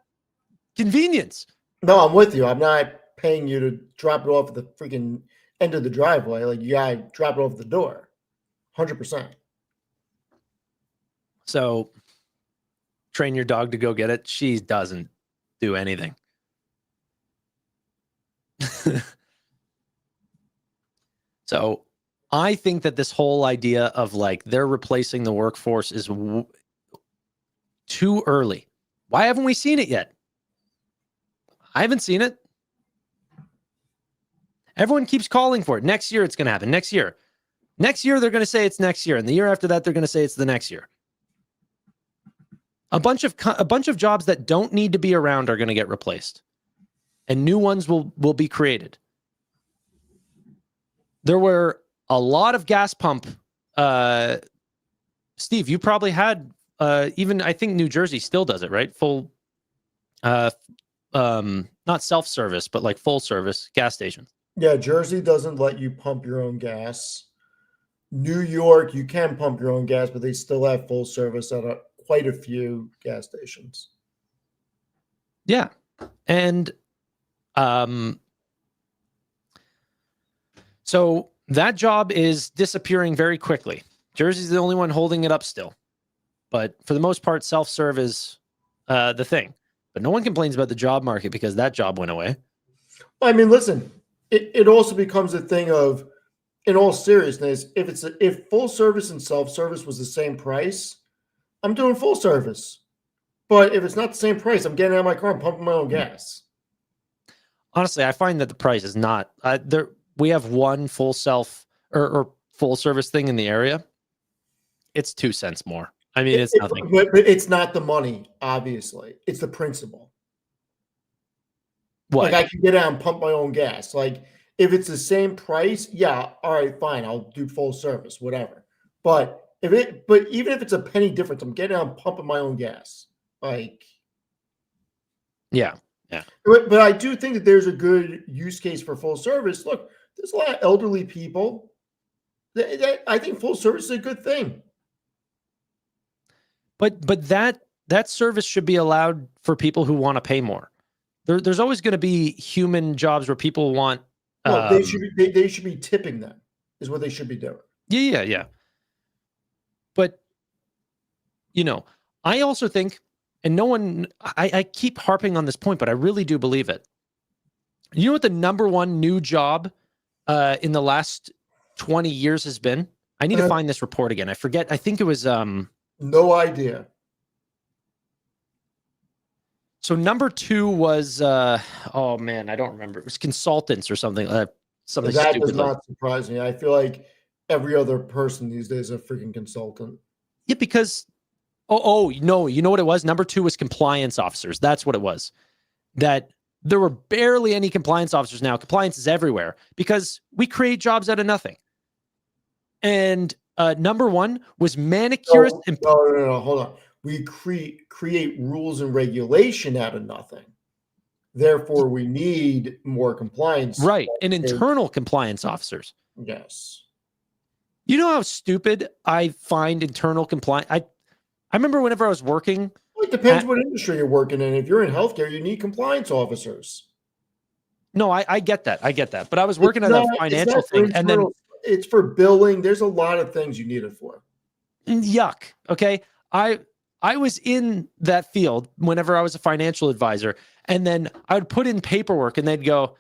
S2: convenience.
S1: No, I'm with you. I'm not paying you to drop it off at the freaking end of the driveway. Like, you gotta drop it off the door. 100%.
S2: So train your dog to go get it. She doesn't do anything. So I think that this whole idea of like they're replacing the workforce is too early. Why haven't we seen it yet? I haven't seen it. Everyone keeps calling for it. Next year, it's going to happen. Next year, they're going to say it's next year. And the year after that, they're going to say it's the next year. A bunch of jobs that don't need to be around are going to get replaced. And new ones will be created. There were a lot of gas pump. Steve, you probably had, even I think New Jersey still does it, right? Full, not self-service, but like full service gas stations.
S1: Yeah, Jersey doesn't let you pump your own gas. New York, you can pump your own gas, but they still have full service at quite a few gas stations.
S2: Yeah. And so that job is disappearing very quickly. Jersey's the only one holding it up still. But for the most part, self-serve is the thing. But no one complains about the job market because that job went away.
S1: I mean, listen, it also becomes a thing of, in all seriousness, if full service and self-service was the same price, I'm doing full service. But if it's not the same price, I'm getting out of my car and pumping my own gas.
S2: Honestly, I find that the price is not there. We have one full self or full service thing in the area. It's 2 cents more. I mean, it's nothing.
S1: But it's not the money, obviously. It's the principle.
S2: What?
S1: Like, I can get out and pump my own gas. Like, if it's the same price, yeah, all right, fine. I'll do full service, whatever. But even if it's a penny difference, I'm getting out and pumping my own gas. Like,
S2: yeah.
S1: But I do think that there's a good use case for full service. Look, there's a lot of elderly people. I think full service is a good thing.
S2: But that service should be allowed for people who want to pay more. There's always going to be human jobs where people want.
S1: Well, they should be tipping them, is what they should be doing.
S2: Yeah. But I also think, and no one, I keep harping on this point, but I really do believe it. You know what the number one new job in the last 20 years has been? I need to find this report again. I forget. I think it was
S1: no idea.
S2: So number 2 was oh man, I don't remember. It was consultants or something. Something
S1: That
S2: stupid.
S1: does not surprise me. I feel like every other person these days is a freaking consultant.
S2: Yeah, because no, you know what it was? Number 2 was compliance officers. That's what it was. That there were barely any compliance officers now. Compliance is everywhere because we create jobs out of nothing. And number 1 was manicurists.
S1: No, hold on. We create rules and regulation out of nothing. Therefore, we need more compliance.
S2: Right. And internal compliance officers.
S1: Yes.
S2: You know how stupid I find internal compliance? I remember whenever I was working.
S1: Well, it depends what industry you're working in. If you're in healthcare, you need compliance officers.
S2: No, I get that. But I was working on a financial thing. And then
S1: it's for billing. There's a lot of things you need it for.
S2: Yuck. Okay. I was in that field whenever I was a financial advisor, and then I would put in paperwork and they'd go,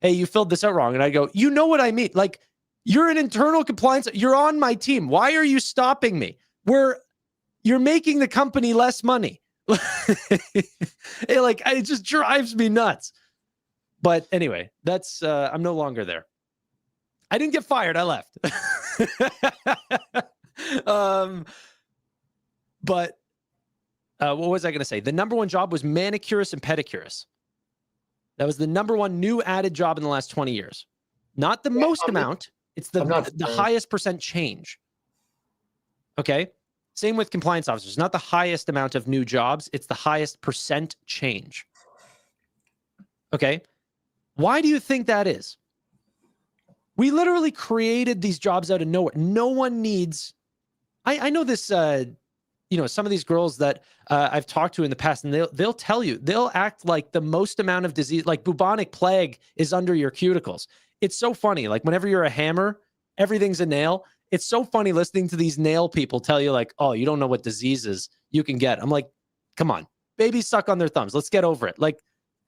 S2: hey, you filled this out wrong. And I'd go, you know what I mean? Like, you're an internal compliance. You're on my team. Why are you stopping me? You're making the company less money. It just drives me nuts. But anyway, that's, I'm no longer there. I didn't get fired. I left. But what was I going to say? The number 1 job was manicurists and pedicurists. That was the number 1 new added job in the last 20 years. Not the most amount. It's the highest percent change. Okay. Same with compliance officers. Not the highest amount of new jobs. It's the highest percent change. Okay. Why do you think that is? We literally created these jobs out of nowhere. No one needs. I know this. Some of these girls that I've talked to in the past, and they'll tell you, they'll act like the most amount of disease, like bubonic plague, is under your cuticles. It's so funny. Like whenever you're a hammer, everything's a nail. It's so funny listening to these nail people tell you like, oh, you don't know what diseases you can get. I'm like, come on, babies suck on their thumbs. Let's get over it. Like,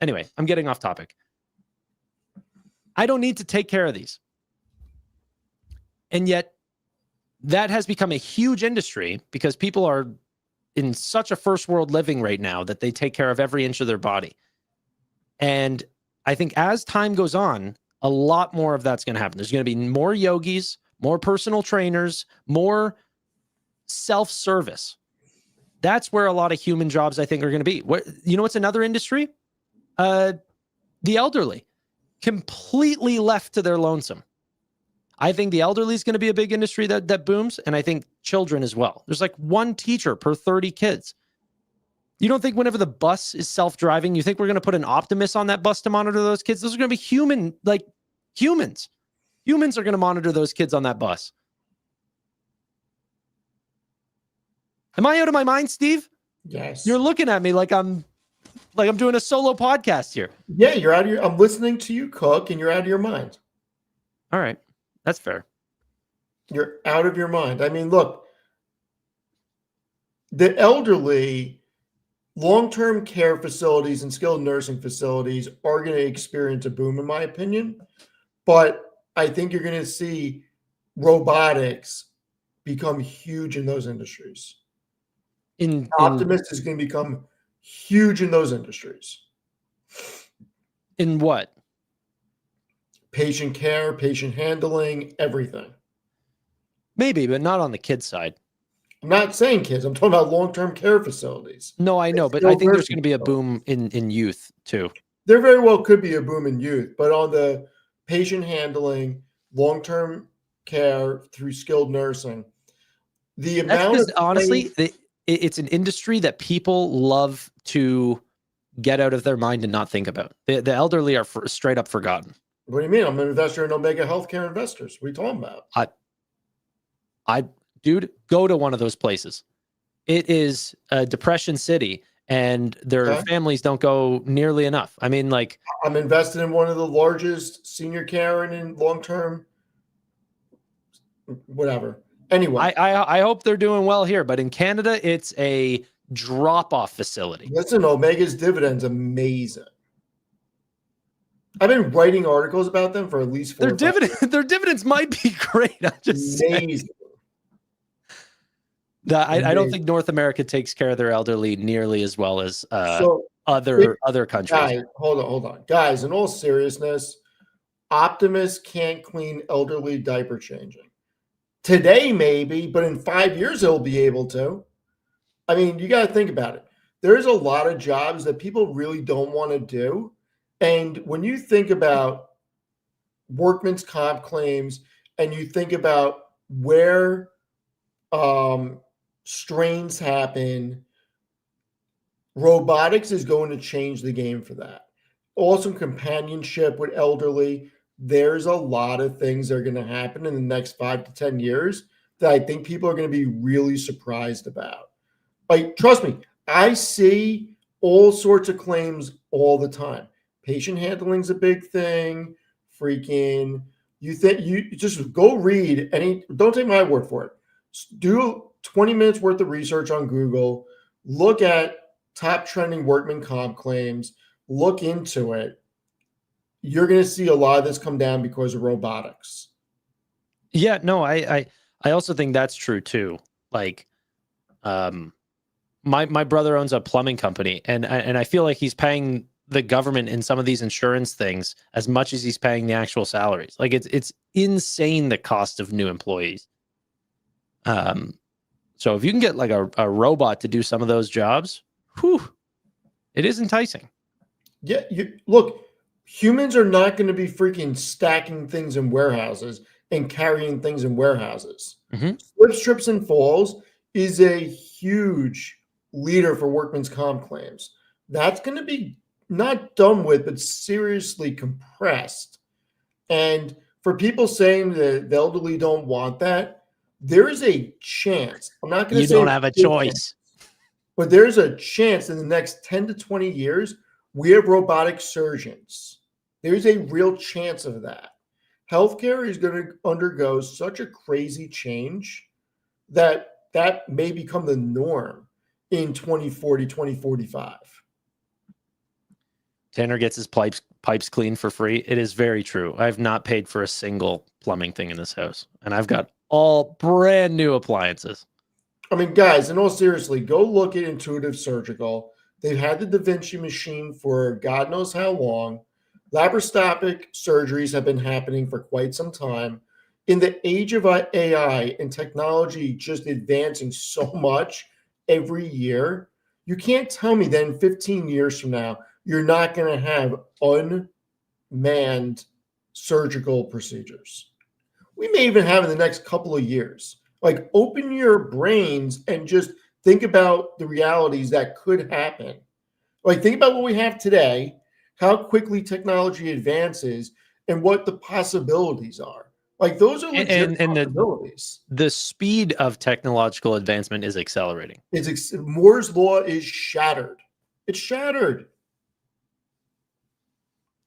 S2: anyway, I'm getting off topic. I don't need to take care of these. And yet that has become a huge industry because people are in such a first world living right now that they take care of every inch of their body. And I think as time goes on, a lot more of that's going to happen. There's going to be more yogis, more personal trainers, more self-service. That's where a lot of human jobs, I think, are going to be. What's another industry? The elderly, completely left to their lonesome. I think the elderly is going to be a big industry that booms, and I think children as well. There's like 1 teacher per 30 kids. You don't think whenever the bus is self-driving, you think we're going to put an Optimus on that bus to monitor those kids? Those are going to be humans. Humans are going to monitor those kids on that bus. Am I out of my mind, Steve?
S1: Yes.
S2: You're looking at me like I'm doing a solo podcast here.
S1: Yeah, you're out of I'm listening to you cook, and you're out of your mind.
S2: All right. That's fair.
S1: You're out of your mind. I mean, look, the elderly, long-term care facilities and skilled nursing facilities are going to experience a boom, in my opinion. But I think you're going to see robotics become huge in those industries. Optimus is going to become huge in those industries.
S2: In what?
S1: Patient care, patient handling, everything.
S2: Maybe, but not on the kid side.
S1: I'm not saying kids. I'm talking about long-term care facilities.
S2: No, I know, but I think there's going to be a boom in youth too.
S1: There very well could be a boom in youth, but on the patient handling, long-term care through skilled nursing, the amount of
S2: honestly, it's an industry that people love to get out of their mind and not think about. The elderly are straight up forgotten.
S1: What do you mean? I'm an investor in Omega Healthcare Investors. What are you talking about?
S2: Dude, go to one of those places. it is a depression city, and their
S1: Okay.
S2: families don't go nearly enough. I mean, like,
S1: I'm invested in one of the largest senior care and long-term, whatever. Anyway,
S2: I hope they're doing well here, but in Canada, it's a drop-off facility.
S1: listen, Omega's dividends amazing. I've been writing articles about them for at least 4 or 5 years.
S2: Their dividends might be great. I'm just saying.
S1: Amazing.
S2: I don't think North America takes care of their elderly nearly as well as
S1: So,
S2: other countries.
S1: guys, hold on. Guys, in all seriousness, Optimus can't clean elderly diaper changing. Today, maybe, but in 5 years, he'll be able to. I mean, you got to think about it. There's a lot of jobs that people really don't want to do. And when you think about workman's comp claims and you think about where strains happen, robotics is going to change the game for that. Also, companionship with elderly. There's a lot of things that are going to happen in the next 5 to 10 years that I think people are going to be really surprised about. Like, trust me, I see all sorts of claims all the time. Patient handling is a big thing. Freaking, you just go read any, don't take my word for it. Do 20 minutes worth of research on Google, look at top trending workman comp claims, look into it. You're going to see a lot of this come down because of robotics.
S2: Yeah, no, I also think that's true too. Like, my brother owns a plumbing company, and I feel like he's paying the government in some of these insurance things as much as he's paying the actual salaries. Like, it's insane, the cost of new employees. So if you can get like a robot to do some of those jobs, whew, it is enticing.
S1: Yeah, look, humans are not going to be freaking stacking things in warehouses and carrying things in warehouses.
S2: Mhm.
S1: Slips, trips, and falls is a huge leader for workman's comp claims. That's going to be not done with, but seriously compressed. And for people saying that the elderly don't want that, there is a chance. I'm not going to
S2: You
S1: say
S2: don't have a choice.
S1: but there's a chance in the next 10 to 20 years, we have robotic surgeons. There's a real chance of that. Healthcare is going to undergo such a crazy change that may become the norm in 2040, 2045.
S2: Tanner gets his pipes cleaned for free. It is very true. I've not paid for a single plumbing thing in this house, and I've got all brand new appliances.
S1: I mean, guys, in all seriously, go look at Intuitive Surgical. They've had the Da Vinci machine for God knows how long. Laparoscopic surgeries have been happening for quite some time. In the age of AI and technology just advancing so much every year, you can't tell me that in 15 years from now, you're not going to have unmanned surgical procedures. We may even have in the next couple of years. Like, open your brains and just think about the realities that could happen. Like, think about what we have today, how quickly technology advances, and what the possibilities are. Like, those are legit possibilities.
S2: The speed of technological advancement is accelerating.
S1: Moore's law is shattered. It's shattered.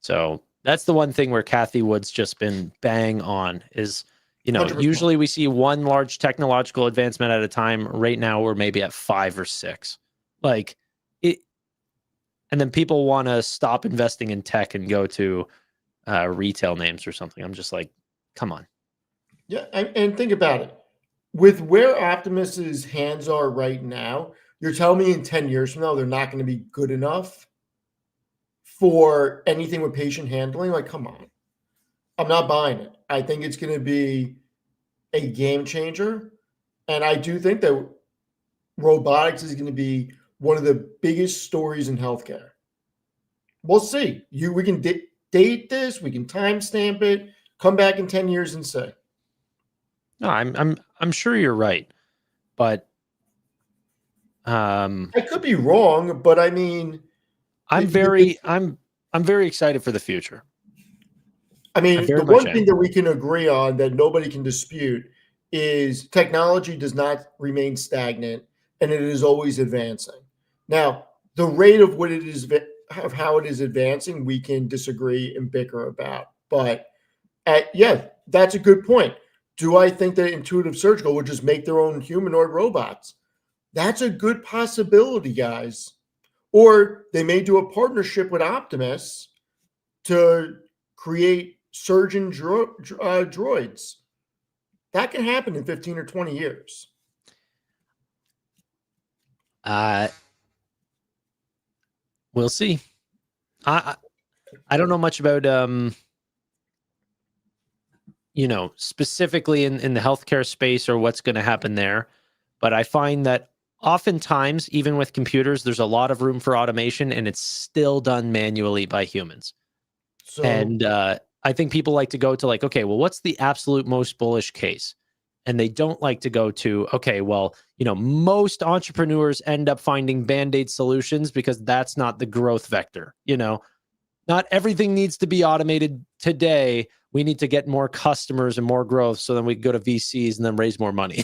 S2: So that's the one thing where Kathy Wood's just been bang on is,
S1: 100%.
S2: Usually we see one large technological advancement at a time. Right now we're maybe at 5 or 6. Like it, and then people want to stop investing in tech and go to retail names or something. I'm just like, come on.
S1: Yeah, and think about it. With where Optimus's hands are right now, you're telling me in 10 years from now they're not going to be good enough for anything with patient handling? Like, come on. I'm not buying it. I think it's going to be a game changer. And I do think that robotics is going to be one of the biggest stories in healthcare. We'll see. We can date this. We can timestamp it. Come back in 10 years and say.
S2: No, I'm sure you're right, but
S1: I could be wrong. But I mean,
S2: I'm very excited for the future.
S1: I mean, the one thing that we can agree on that nobody can dispute is technology does not remain stagnant. and it is always advancing. Now, the rate of what it is, of how it is advancing, we can disagree and bicker about. But yeah, that's a good point. Do I think that Intuitive Surgical would just make their own humanoid robots? That's a good possibility, guys. Or they may do a partnership with Optimus to create surgeon droids. That can happen in 15 or 20 years.
S2: We'll see. I don't know much about specifically in the healthcare space or what's going to happen there, but I find that oftentimes, even with computers, there's a lot of room for automation, and it's still done manually by humans.
S1: So,
S2: And I think people like to go to like, okay, well, what's the absolute most bullish case? And they don't like to go to, okay, well, most entrepreneurs end up finding Band-Aid solutions because that's not the growth vector. Not everything needs to be automated today. We need to get more customers and more growth, so then we can go to VCs and then raise more money.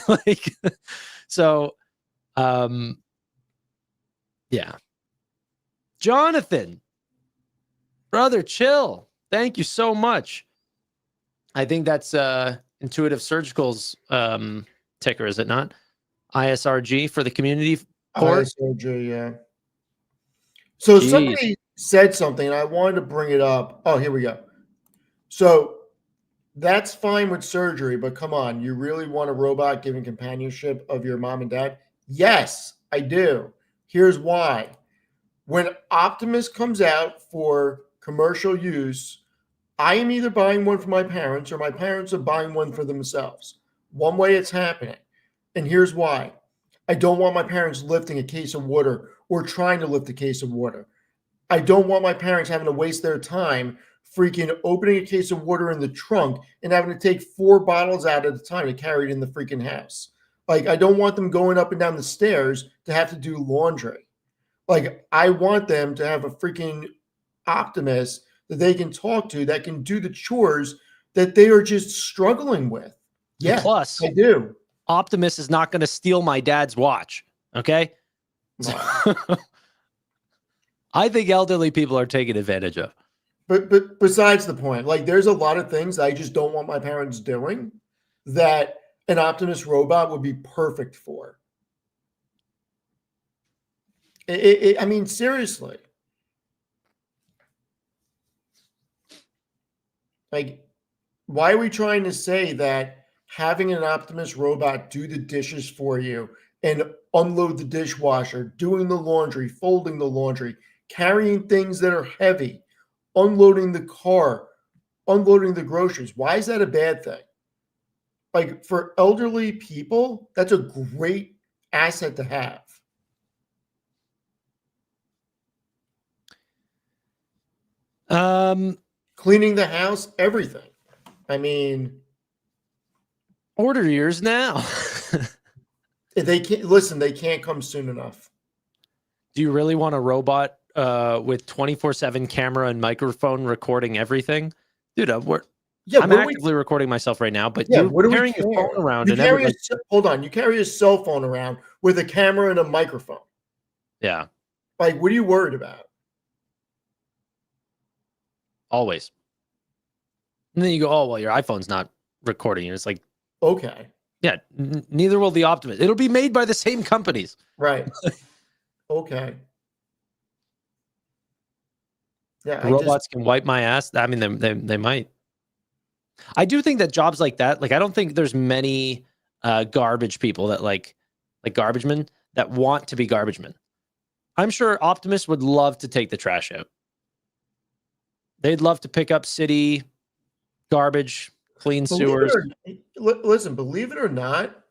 S2: Yeah. Jonathan, brother, chill. Thank you so much. I think that's Intuitive Surgical's ticker, is it not? ISRG for the community port.
S1: ISRG, yeah. So
S2: Jeez.
S1: somebody said something, and I wanted to bring it up. Oh, here we go. So that's fine with surgery, but come on, you really want a robot giving companionship of your mom and dad? Yes, I do. Here's why. When Optimus comes out for commercial use, I am either buying one for my parents or my parents are buying one for themselves. One way it's happening. And here's why. I don't want my parents lifting a case of water or trying to lift a case of water. I don't want my parents having to waste their time freaking opening a case of water in the trunk and having to take 4 bottles out at a time to carry it in the freaking house. Like, I don't want them going up and down the stairs to have to do laundry. Like, I want them to have a freaking Optimus that they can talk to, that can do the chores that they are just struggling with. Yeah,
S2: plus,
S1: I do.
S2: Optimus is not going to steal my dad's watch. Okay. I think elderly people are taken advantage of.
S1: But besides the point, like, there's a lot of things I just don't want my parents doing that an Optimus robot would be perfect for. I mean, seriously. Like, why are we trying to say that having an Optimus robot do the dishes for you and unload the dishwasher, doing the laundry, folding the laundry, carrying things that are heavy, unloading the car, unloading the groceries, why is that a bad thing? Like, for elderly people, that's a great asset to have. Cleaning the house, everything. I mean,
S2: order yours now.
S1: they can't listen. They can't come soon enough.
S2: Do you really want a robot with 24/7 camera and microphone recording everything? Dude, I'm actively recording myself right now, but you're carrying your phone around.
S1: Hold on. You carry a cell phone around with a camera and a microphone.
S2: Yeah.
S1: Like, what are you worried about?
S2: Always. And then you go, oh, well, your iPhone's not recording. And it's like,
S1: okay.
S2: Yeah, neither will the Optimus. It'll be made by the same companies.
S1: Right. Okay. Yeah,
S2: robots can wipe my ass. I mean, they might. I do think that jobs like that, like, I don't think there's many garbage people that like garbage men that want to be garbage men. I'm sure Optimus would love to take the trash out. They'd love to pick up city garbage, clean sewers.
S1: Listen, believe it or not,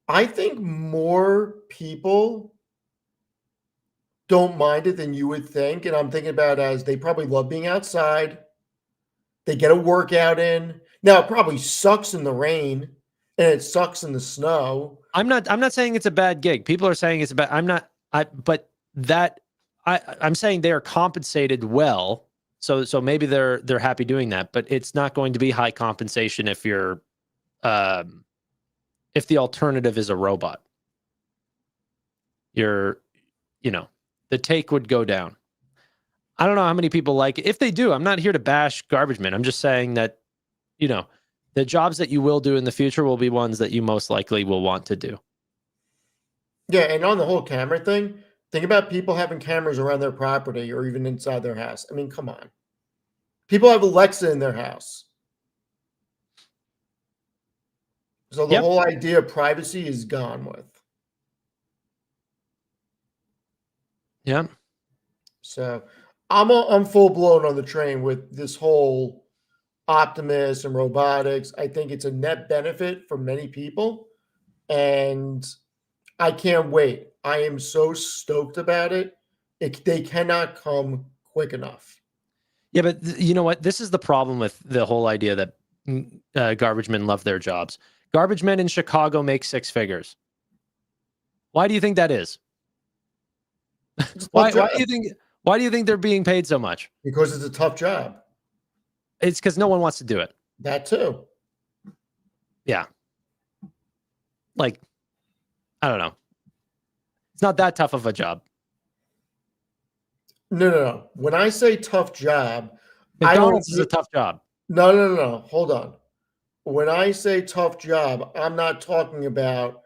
S1: I think more people don't mind it than you would think. And I'm thinking about it as they probably love being outside. They get a workout in. Now, it probably sucks in the rain and it sucks in the snow.
S2: I'm not saying it's a bad gig. People are saying it's a bad. I'm saying they are compensated well. So maybe they're happy doing that, but it's not going to be high compensation if you're if the alternative is a robot. the take would go down. I don't know how many people like it. If they do, I'm not here to bash garbage men. I'm just saying that, the jobs that you will do in the future will be ones that you most likely will want to do.
S1: Yeah, and on the whole camera thing, think about people having cameras around their property or even inside their house. I mean, come on. People have Alexa in their house. So the whole idea of privacy is gone with.
S2: Yeah.
S1: So I'm full blown on the train with this whole Optimus and robotics. I think it's a net benefit for many people, and I can't wait. I am so stoked about it. They cannot come quick enough.
S2: Yeah, but you know what? This is the problem with the whole idea that garbage men love their jobs. Garbage men in Chicago make 6 figures. Why do you think that is? Why do you think they're being paid so much?
S1: Because it's a tough job.
S2: It's because no one wants to do it.
S1: That too.
S2: Yeah. Like, I don't know. It's not that tough of a job.
S1: No. When I say tough job,
S2: McDonald's is a tough job.
S1: No. Hold on. When I say tough job, I'm not talking about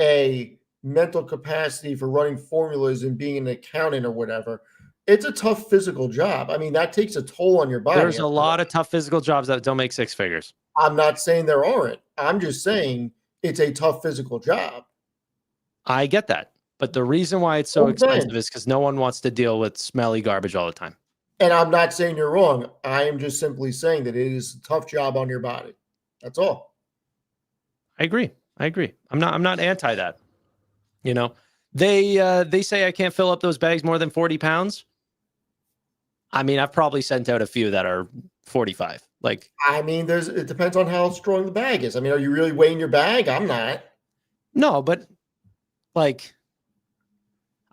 S1: a mental capacity for running formulas and being an accountant or whatever. It's a tough physical job. I mean, that takes a toll on your body.
S2: There's a lot of tough physical jobs that don't make 6 figures.
S1: I'm not saying there aren't. I'm just saying it's a tough physical job.
S2: I get that. But the reason why it's so expensive is because no one wants to deal with smelly garbage all the time.
S1: And I'm not saying you're wrong. I am just simply saying that it is a tough job on your body. That's all.
S2: I agree. I'm not anti that. They say I can't fill up those bags more than 40 pounds. I mean, I've probably sent out a few that are 45.
S1: I mean, it depends on how strong the bag is. I mean, are you really weighing your bag? I'm not.
S2: No, but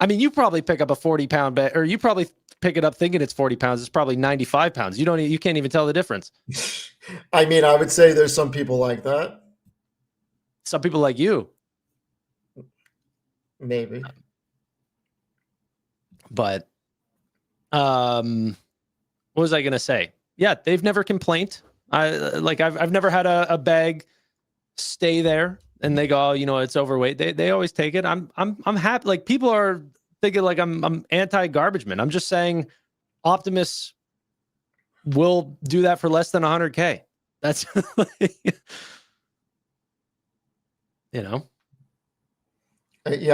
S2: you probably pick up a 40-pound bag, or you probably pick it up thinking it's 40 pounds. It's probably 95 pounds. You can't even tell the difference.
S1: I mean, I would say there's some people like that.
S2: Some people like you.
S1: Maybe.
S2: But what was I gonna say? Yeah, they've never complained. I've never had a bag stay there and they go, oh, it's overweight. They always take it. I'm happy. Like, people are thinking like I'm anti-garbage man. I'm just saying Optimus will do that for less than 100K. That's
S1: Yeah,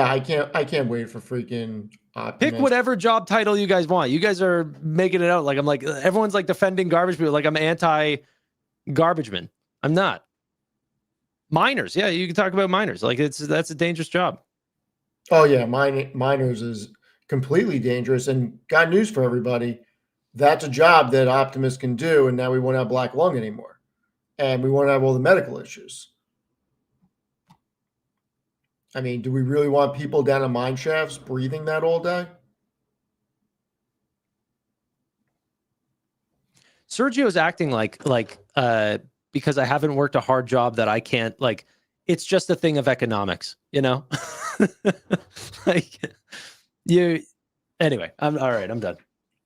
S1: I can't wait for freaking Optimus.
S2: Pick whatever job title you guys want. You guys are making it out like I'm like everyone's like defending garbage people like I'm anti-garbage man. I'm not. Miners, yeah, you can talk about miners. Like that's a dangerous job.
S1: Oh yeah, miners is completely dangerous. And got news for everybody. That's a job that Optimus can do, and now we won't have black lung anymore, and we won't have all the medical issues. I mean, do we really want people down in mine shafts breathing that all day?
S2: Sergio's acting like because I haven't worked a hard job that I can't, like, it's just a thing of economics, Anyway, I'm all right. I'm done.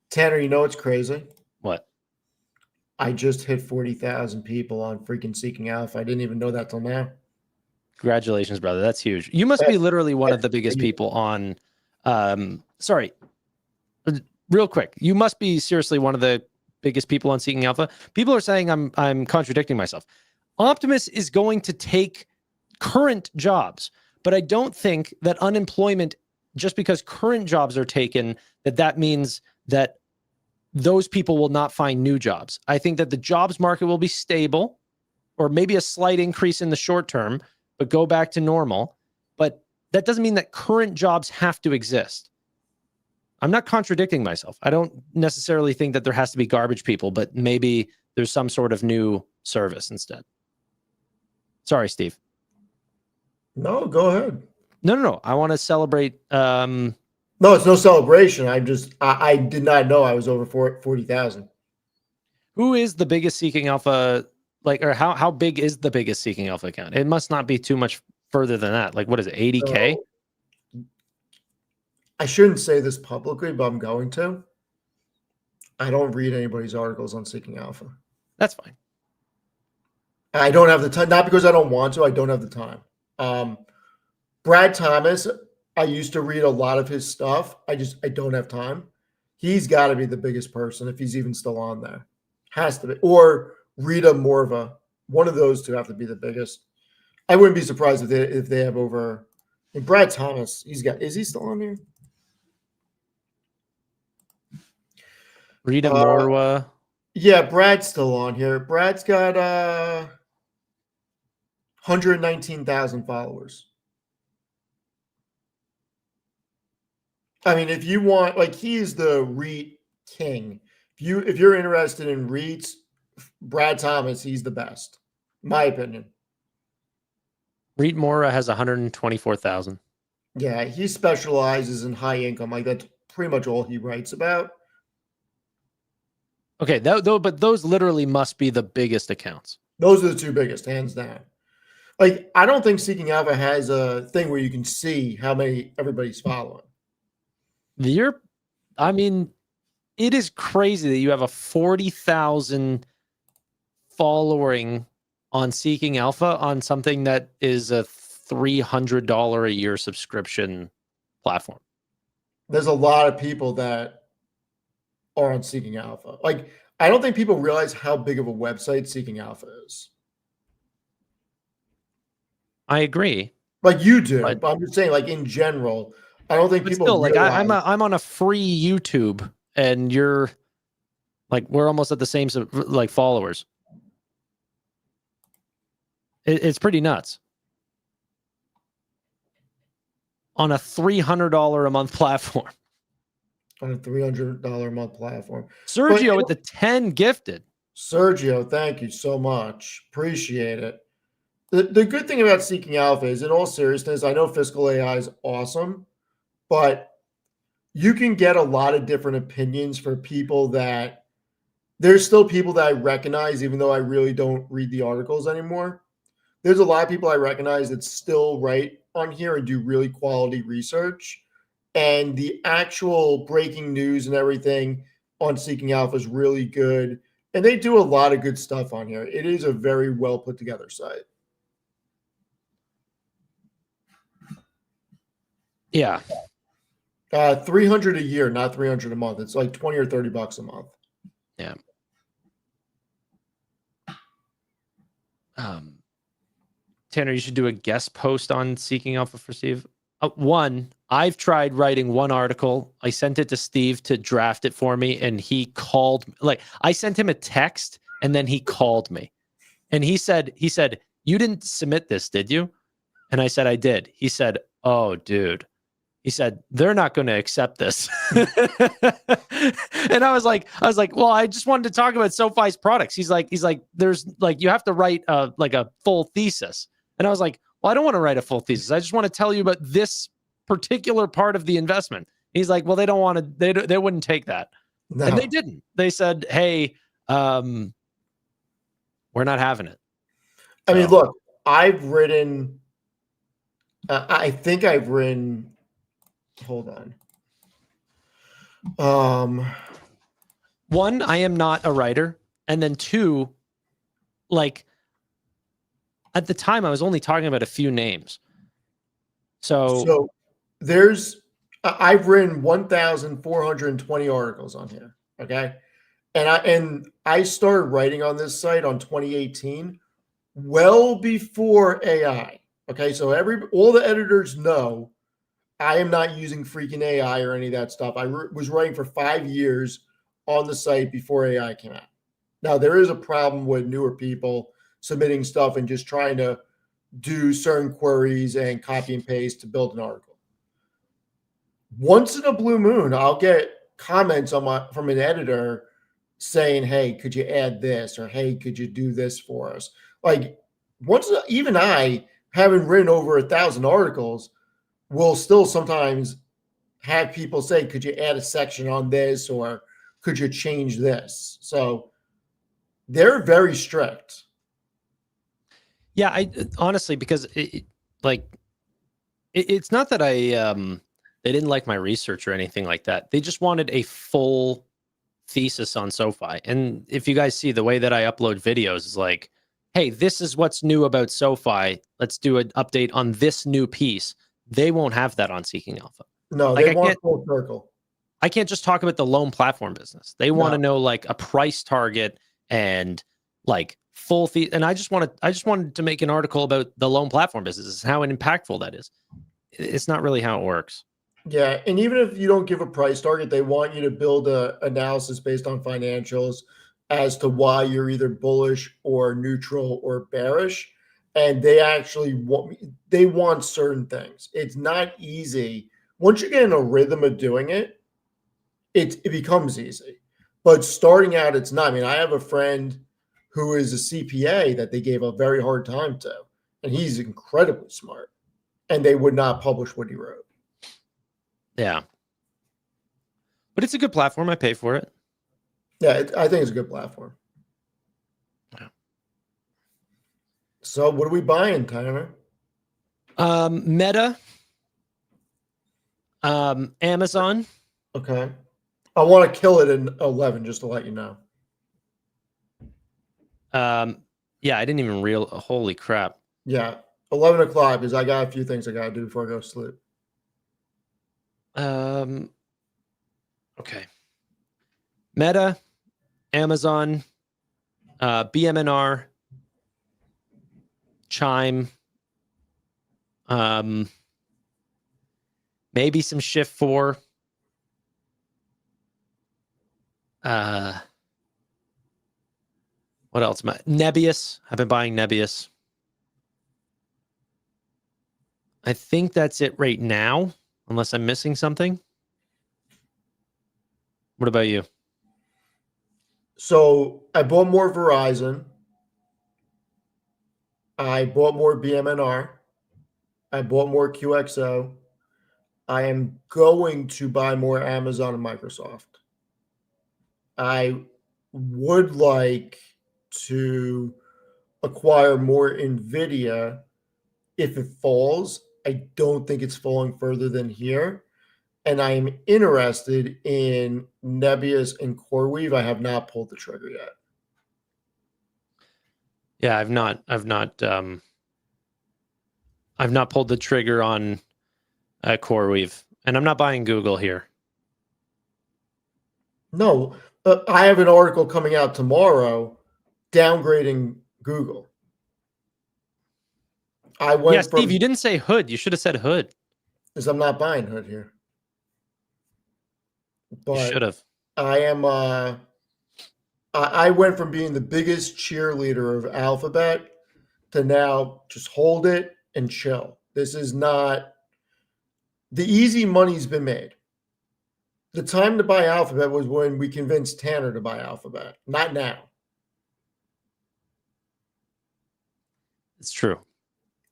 S1: Tanner, you know what's crazy?
S2: What?
S1: I just hit 40,000 people on freaking Seeking Alpha. I didn't even know that till now.
S2: Congratulations, brother. That's huge. You must be literally one of the biggest people on, sorry, real quick. You must be seriously one of the biggest people on Seeking Alpha. People are saying I'm contradicting myself. Optimus is going to take current jobs, but I don't think that unemployment, just because current jobs are taken, that means that those people will not find new jobs. I think that the jobs market will be stable, or maybe a slight increase in the short term, but go back to normal. But that doesn't mean that current jobs have to exist. I'm not contradicting myself. I don't necessarily think that there has to be garbage people, but maybe there's some sort of new service instead. Sorry, Steve.
S1: No, go ahead.
S2: No. I want to celebrate.
S1: No, it's no celebration. I did not know I was over 40,000.
S2: Who is the biggest Seeking Alpha? Or how big is the biggest Seeking Alpha account? It must not be too much further than that. Like, what is it, 80K?
S1: I shouldn't say this publicly, but I'm going to. I don't read anybody's articles on Seeking Alpha.
S2: That's fine.
S1: I don't have the time, not because I don't want to, I don't have the time. Brad Thomas, I used to read a lot of his stuff. I don't have time. He's got to be the biggest person if he's even still on there. Has to be. Or Rita Morva. One of those two have to be the biggest. I wouldn't be surprised if they have over. And Brad Thomas, is he still on here?
S2: Rita Morwa.
S1: Yeah, Brad's still on here. Brad's got 119,000 followers. I mean, if you want, like, he's the REIT king. If you're interested in REITs, Brad Thomas, he's the best, in my opinion.
S2: Reed Mora has 124,000.
S1: Yeah, he specializes in high income. Like, that's pretty much all he writes about.
S2: Okay, but those literally must be the biggest accounts.
S1: Those are the two biggest, hands down. Like, I don't think Seeking Alpha has a thing where you can see how many everybody's following.
S2: I mean, it is crazy that you have a 40,000 following on Seeking Alpha on something that is a $300 a year subscription platform.
S1: There's a lot of people that are on Seeking Alpha. Like, I don't think people realize how big of a website Seeking Alpha is.
S2: I agree.
S1: Like, you do, but I'm just saying, like, in general, I don't think people
S2: still,
S1: realize.
S2: like, I'm on a free YouTube, and you're like, we're almost at the same like followers. It's pretty nuts. On a $300 a month platform.
S1: On a $300 a month platform.
S2: Sergio at the 10 gifted.
S1: Sergio, thank you so much. Appreciate it. The good thing about Seeking Alpha is, in all seriousness, I know Fiscal AI is awesome, but you can get a lot of different opinions for people that there's still people that I recognize, even though I really don't read the articles anymore. There's a lot of people I recognize that still write on here and do really quality research. And the actual breaking news and everything on Seeking Alpha is really good. And they do a lot of good stuff on here. It is a very well put together site.
S2: Yeah.
S1: 300 a year, not 300 a month. It's like 20 or 30 bucks a month.
S2: Yeah. Tanner, you should do a guest post on Seeking Alpha for Steve. One, I've tried writing one article. I sent it to Steve to draft it for me, and he called. Like, I sent him a text, and then he called me, and he said, "You didn't submit this, did you?" And I said, "I did." He said, "Oh, dude." He said, "They're not going to accept this." And I was like, "Well, I just wanted to talk about SoFi's products." He's like, "There's like, you have to write like a full thesis." And I was like, "Well, I don't want to write a full thesis. I just want to tell you about this particular part of the investment." He's like, "Well, they don't want to, they wouldn't take that." No. And they didn't. They said, "Hey, we're not having it."
S1: I mean, look, I've written, I think I've written, hold on.
S2: One, I am not a writer. And then two, like, at the time I was only talking about a few names. So
S1: I've written 1,420 articles on here. Okay. And I started writing on this site on 2018, well before AI. Okay. So all the editors know I am not using freaking AI or any of that stuff. I was writing for 5 years on the site before AI came out. Now, there is a problem with newer people submitting stuff and just trying to do certain queries and copy and paste to build an article. Once in a blue moon, I'll get comments from an editor saying, "Hey, could you add this?" or "Hey, could you do this for us?" Like, even I, having written over 1,000 articles, will still sometimes have people say, "Could you add a section on this?" or "Could you change this?" So they're very strict.
S2: Yeah, I honestly, because it's not that They didn't like my research or anything like that. They just wanted a full thesis on SoFi. And if you guys see the way that I upload videos is like, hey, this is what's new about SoFi. Let's do an update on this new piece. They won't have that on Seeking Alpha.
S1: No,
S2: Like,
S1: they
S2: I
S1: want
S2: can't-
S1: full circle.
S2: I can't just talk about the loan platform business. They want to
S1: No.
S2: know like a price target and like full fee. And I just wanted to make an article about the loan platform business and how impactful that is. It's not really how it works.
S1: Yeah, and even if you don't give a price target, they want you to build a analysis based on financials as to why you're either bullish or neutral or bearish. And they actually want certain things. It's not easy. Once you get in a rhythm of doing it, it becomes easy. But starting out, it's not. I mean, I have a friend who is a CPA that they gave a very hard time to, and he's incredibly smart. And they would not publish what he wrote.
S2: Yeah. But it's a good platform. I pay for it.
S1: Yeah, I think it's a good platform.
S2: Yeah.
S1: So what are we buying, Tanner?
S2: Meta, Amazon.
S1: Okay. I want to kill it in 11, just to let you know.
S2: Yeah, I didn't even holy crap.
S1: Yeah, 11 o'clock, because I got a few things I got to do before I go to sleep.
S2: Okay. Meta, Amazon, BMNR, Chime, maybe some Shift 4. What else? Nebius. I've been buying Nebius. I think that's it right now, unless I'm missing something. What about you?
S1: So I bought more Verizon. I bought more BMNR. I bought more QXO. I am going to buy more Amazon and Microsoft. I would like to acquire more NVIDIA if it falls. I don't think it's falling further than here. And I am interested in Nebius and CoreWeave. I have not pulled the trigger yet.
S2: Yeah, I've not pulled the trigger on CoreWeave, and I'm not buying Google here.
S1: No, I have an article coming out tomorrow downgrading Google. I went
S2: Yeah, Steve, you didn't say Hood. You should have said Hood.
S1: because I'm not buying Hood here. But
S2: You should have.
S1: I am. I went from being the biggest cheerleader of Alphabet to now just hold it and chill. This is not the easy money's been made. The time to buy Alphabet was when we convinced Tanner to buy Alphabet, not now.
S2: It's true.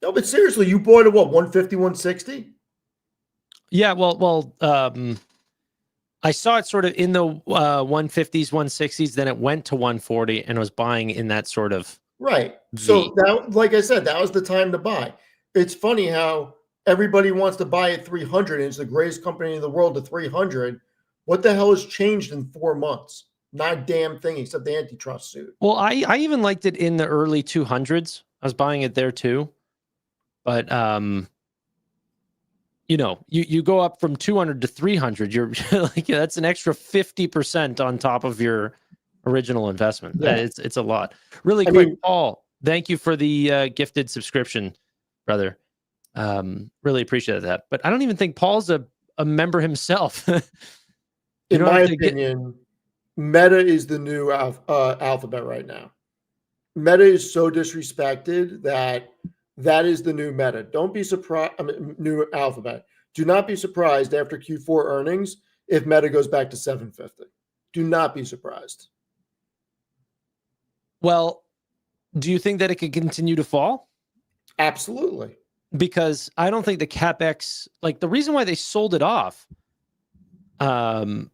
S1: No, but seriously, you bought it what, 150, 160?
S2: Yeah, well, I saw it sort of in the 150s, 160s. Then it went to 140, and I was buying in that sort of
S1: Right. So that, like I said, that was the time to buy. It's funny how everybody wants to buy at 300, and it's the greatest company in the world at 300. What the hell has changed in 4 months? Not a damn thing except the antitrust suit.
S2: Well, I even liked it in the early 200s. I was buying it there too, but you know, you go up from 200 to 300. You're like, yeah, that's an extra 50% on top of your original investment.
S1: Yeah.
S2: It's a lot. Really
S1: I
S2: quick,
S1: mean-
S2: Paul, thank you for the gifted subscription, brother. Really appreciate that. But I don't even think Paul's a member himself.
S1: In my opinion, Meta is the new Alphabet right now. Meta is so disrespected that is the new Meta. Don't be surprised. New Alphabet. Do not be surprised after Q4 earnings if Meta goes back to 750. Do not be surprised.
S2: Well, do you think that it could continue to fall?
S1: Absolutely.
S2: Because I don't think the CapEx, like the reason why they sold it off,
S1: No,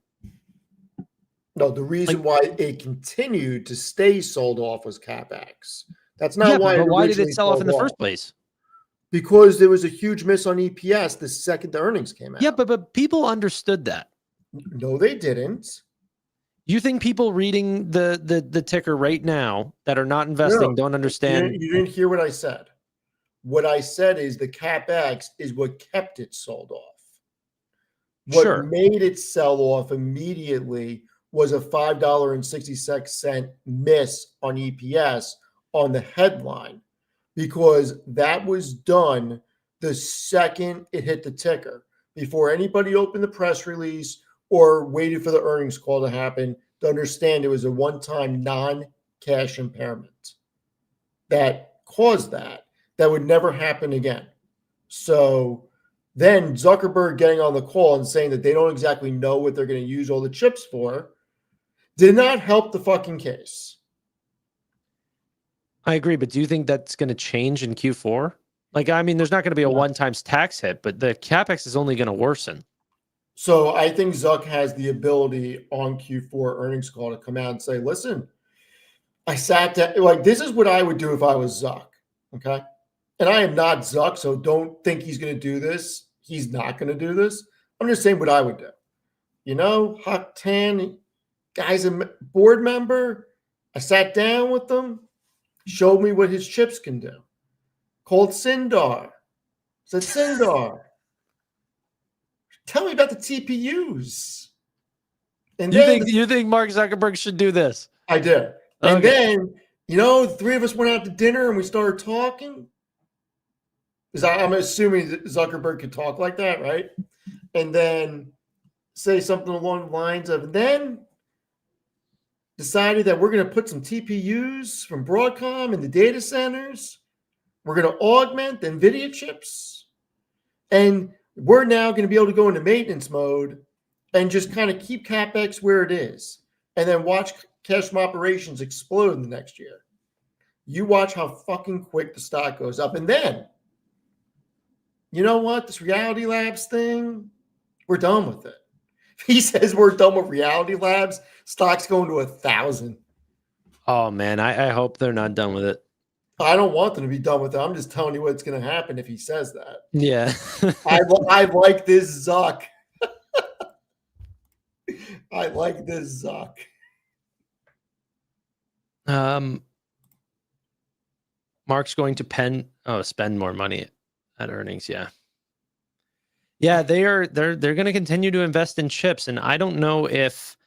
S1: the reason why it continued to stay sold off was CapEx. That's not why.
S2: But why did
S1: originally
S2: it sell off in the
S1: sold
S2: first place?
S1: because there was a huge miss on EPS the second the earnings came out.
S2: Yeah, but people understood that.
S1: No, they didn't.
S2: You think people reading the ticker right now that are not investing don't understand?
S1: You didn't hear what I said. What I said is the CapEx is what kept it sold off. What
S2: Sure.
S1: made it sell off immediately was a $5.66 miss on EPS on the headline, because that was done the second it hit the ticker, before anybody opened the press release or waited for the earnings call to happen to understand it was a one-time non-cash impairment that caused that. That would never happen again. So then Zuckerberg getting on the call and saying that they don't exactly know what they're going to use all the chips for did not help the fucking case.
S2: I agree, but do you think that's going to change in Q4? Like, I mean, there's not going to be a one-time tax hit, but the CapEx is only going to worsen.
S1: So I think Zuck has the ability on Q4 earnings call to come out and say, listen, I sat down, like, this is what I would do if I was Zuck, okay? And I am not Zuck, so don't think he's going to do this. He's not going to do this. I'm just saying what I would do. You know, Hak Tan, guy's a board member. I sat down with him, showed me what his chips can do. Called Sindar. Said, Sindar, tell me about the TPUs. And
S2: You think Mark Zuckerberg should do this?
S1: I did. And then, you know, the three of us went out to dinner and we started talking. Because I'm assuming that Zuckerberg could talk like that, right? And then say something along the lines of, then decided that we're going to put some TPUs from Broadcom in the data centers. We're going to augment the NVIDIA chips. And we're now going to be able to go into maintenance mode and just kind of keep CapEx where it is. And then watch cash from operations explode in the next year. You watch how fucking quick the stock goes up. And then, you know what? This Reality Labs thing, we're done with it. If he says we're done with Reality Labs, stock's going to 1,000.
S2: Oh, man, I hope they're not done with it.
S1: I don't want them to be done with it. I'm just telling you what's going to happen if he says that.
S2: Yeah.
S1: I like this Zuck. I like this Zuck.
S2: Mark's going to spend more money at earnings. Yeah, they're going to continue to invest in chips, and I don't know if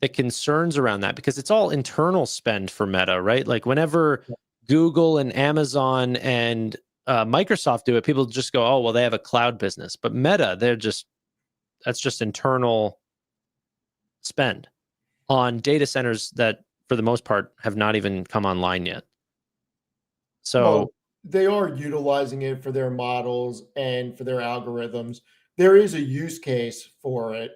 S2: the concerns around that, because it's all internal spend for Meta, right? Like whenever Google and Amazon and Microsoft do it, people just go, oh, well, they have a cloud business. But Meta, that's just internal spend on data centers that, for the most part, have not even come online yet. So
S1: they are utilizing it for their models and for their algorithms. There is a use case for it.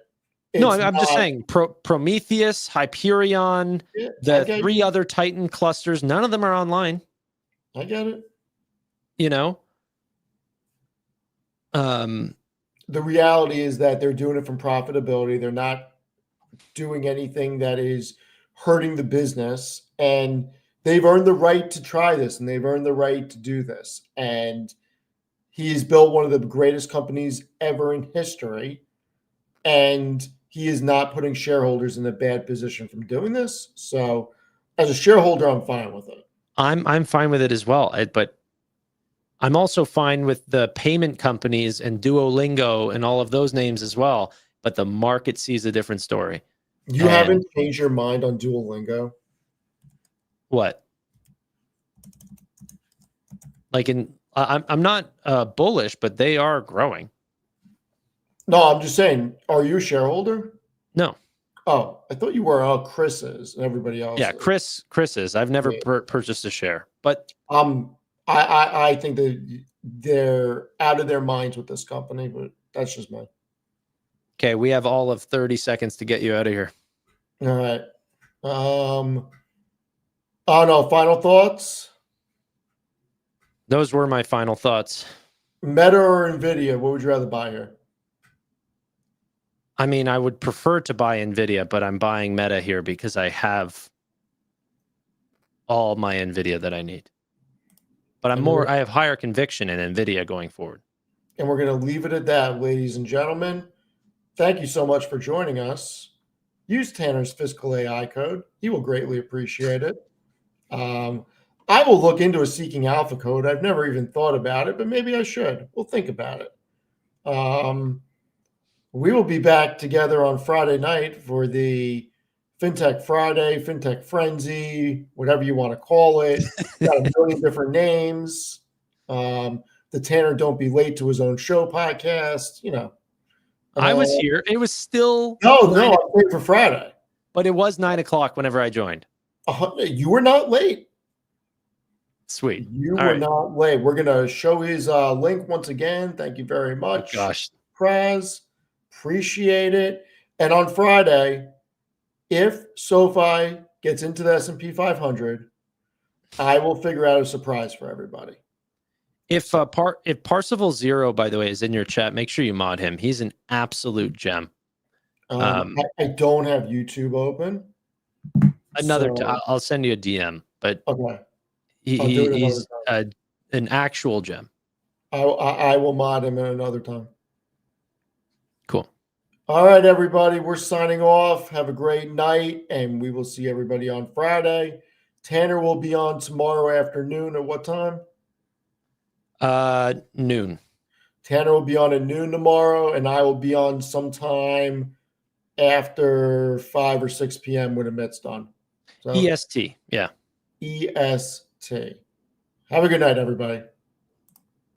S2: I'm just saying Prometheus, Hyperion, the three other Titan clusters, none of them are online.
S1: I get it.
S2: You know?
S1: The reality is that they're doing it from profitability. They're not doing anything that is hurting the business. And they've earned the right to try this, and they've earned the right to do this. And he's built one of the greatest companies ever in history. And he is not putting shareholders in a bad position from doing this. So as a shareholder, I'm fine with it.
S2: I'm fine with it as well. But I'm also fine with the payment companies and Duolingo and all of those names as well. But the market sees a different story.
S1: You haven't changed your mind on Duolingo?
S2: What? Like I'm not bullish, but they are growing.
S1: No, I'm just saying, are you a shareholder?
S2: No.
S1: Oh, I thought you were. Oh, Chris is, and everybody else.
S2: Yeah, Chris is. I've never purchased a share, but
S1: I think that they're out of their minds with this company, but that's just me.
S2: Okay, we have all of 30 seconds to get you out of here.
S1: All right. Oh no, final thoughts?
S2: Those were my final thoughts.
S1: Meta or NVIDIA, what would you rather buy here?
S2: I mean, I would prefer to buy NVIDIA, but I'm buying Meta here because I have all my NVIDIA that I need. but
S1: And
S2: I have higher conviction in Nvidia going forward.
S1: And we're going to leave it at that, ladies and gentlemen. Thank you so much for joining us. Use Tanner's fiscal AI code. He will greatly appreciate it. I will look into a Seeking Alpha code. I've never even thought about it, but maybe I should. We'll think about it. We will be back together on Friday night for the Fintech Friday, Fintech Frenzy, whatever you want to call it. Got a million different names. The Tanner Don't Be Late to His Own Show podcast,
S2: I was here. It was still
S1: No, I'm waiting for Friday.
S2: but it was 9 o'clock whenever I joined.
S1: You were not late.
S2: Sweet.
S1: You
S2: All
S1: were
S2: right.
S1: not late. We're going to show his link once again. Thank you very much.
S2: Gosh.
S1: Praz, appreciate it. And on Friday, if SoFi gets into the S&P 500, I will figure out a surprise for everybody.
S2: If Parsifal Zero, by the way, is in your chat, make sure you mod him. He's an absolute gem.
S1: I don't have YouTube open.
S2: I'll send you a DM, but
S1: Okay.
S2: he's an actual gem.
S1: I will mod him at another time.
S2: Cool.
S1: All right, everybody. We're signing off. Have a great night, and we will see everybody on Friday. Tanner will be on tomorrow afternoon at what time?
S2: Noon.
S1: Tanner will be on at noon tomorrow, and I will be on sometime after 5 or 6 p.m. when Amit's done. So,
S2: EST. Yeah.
S1: EST. Have a good night, everybody.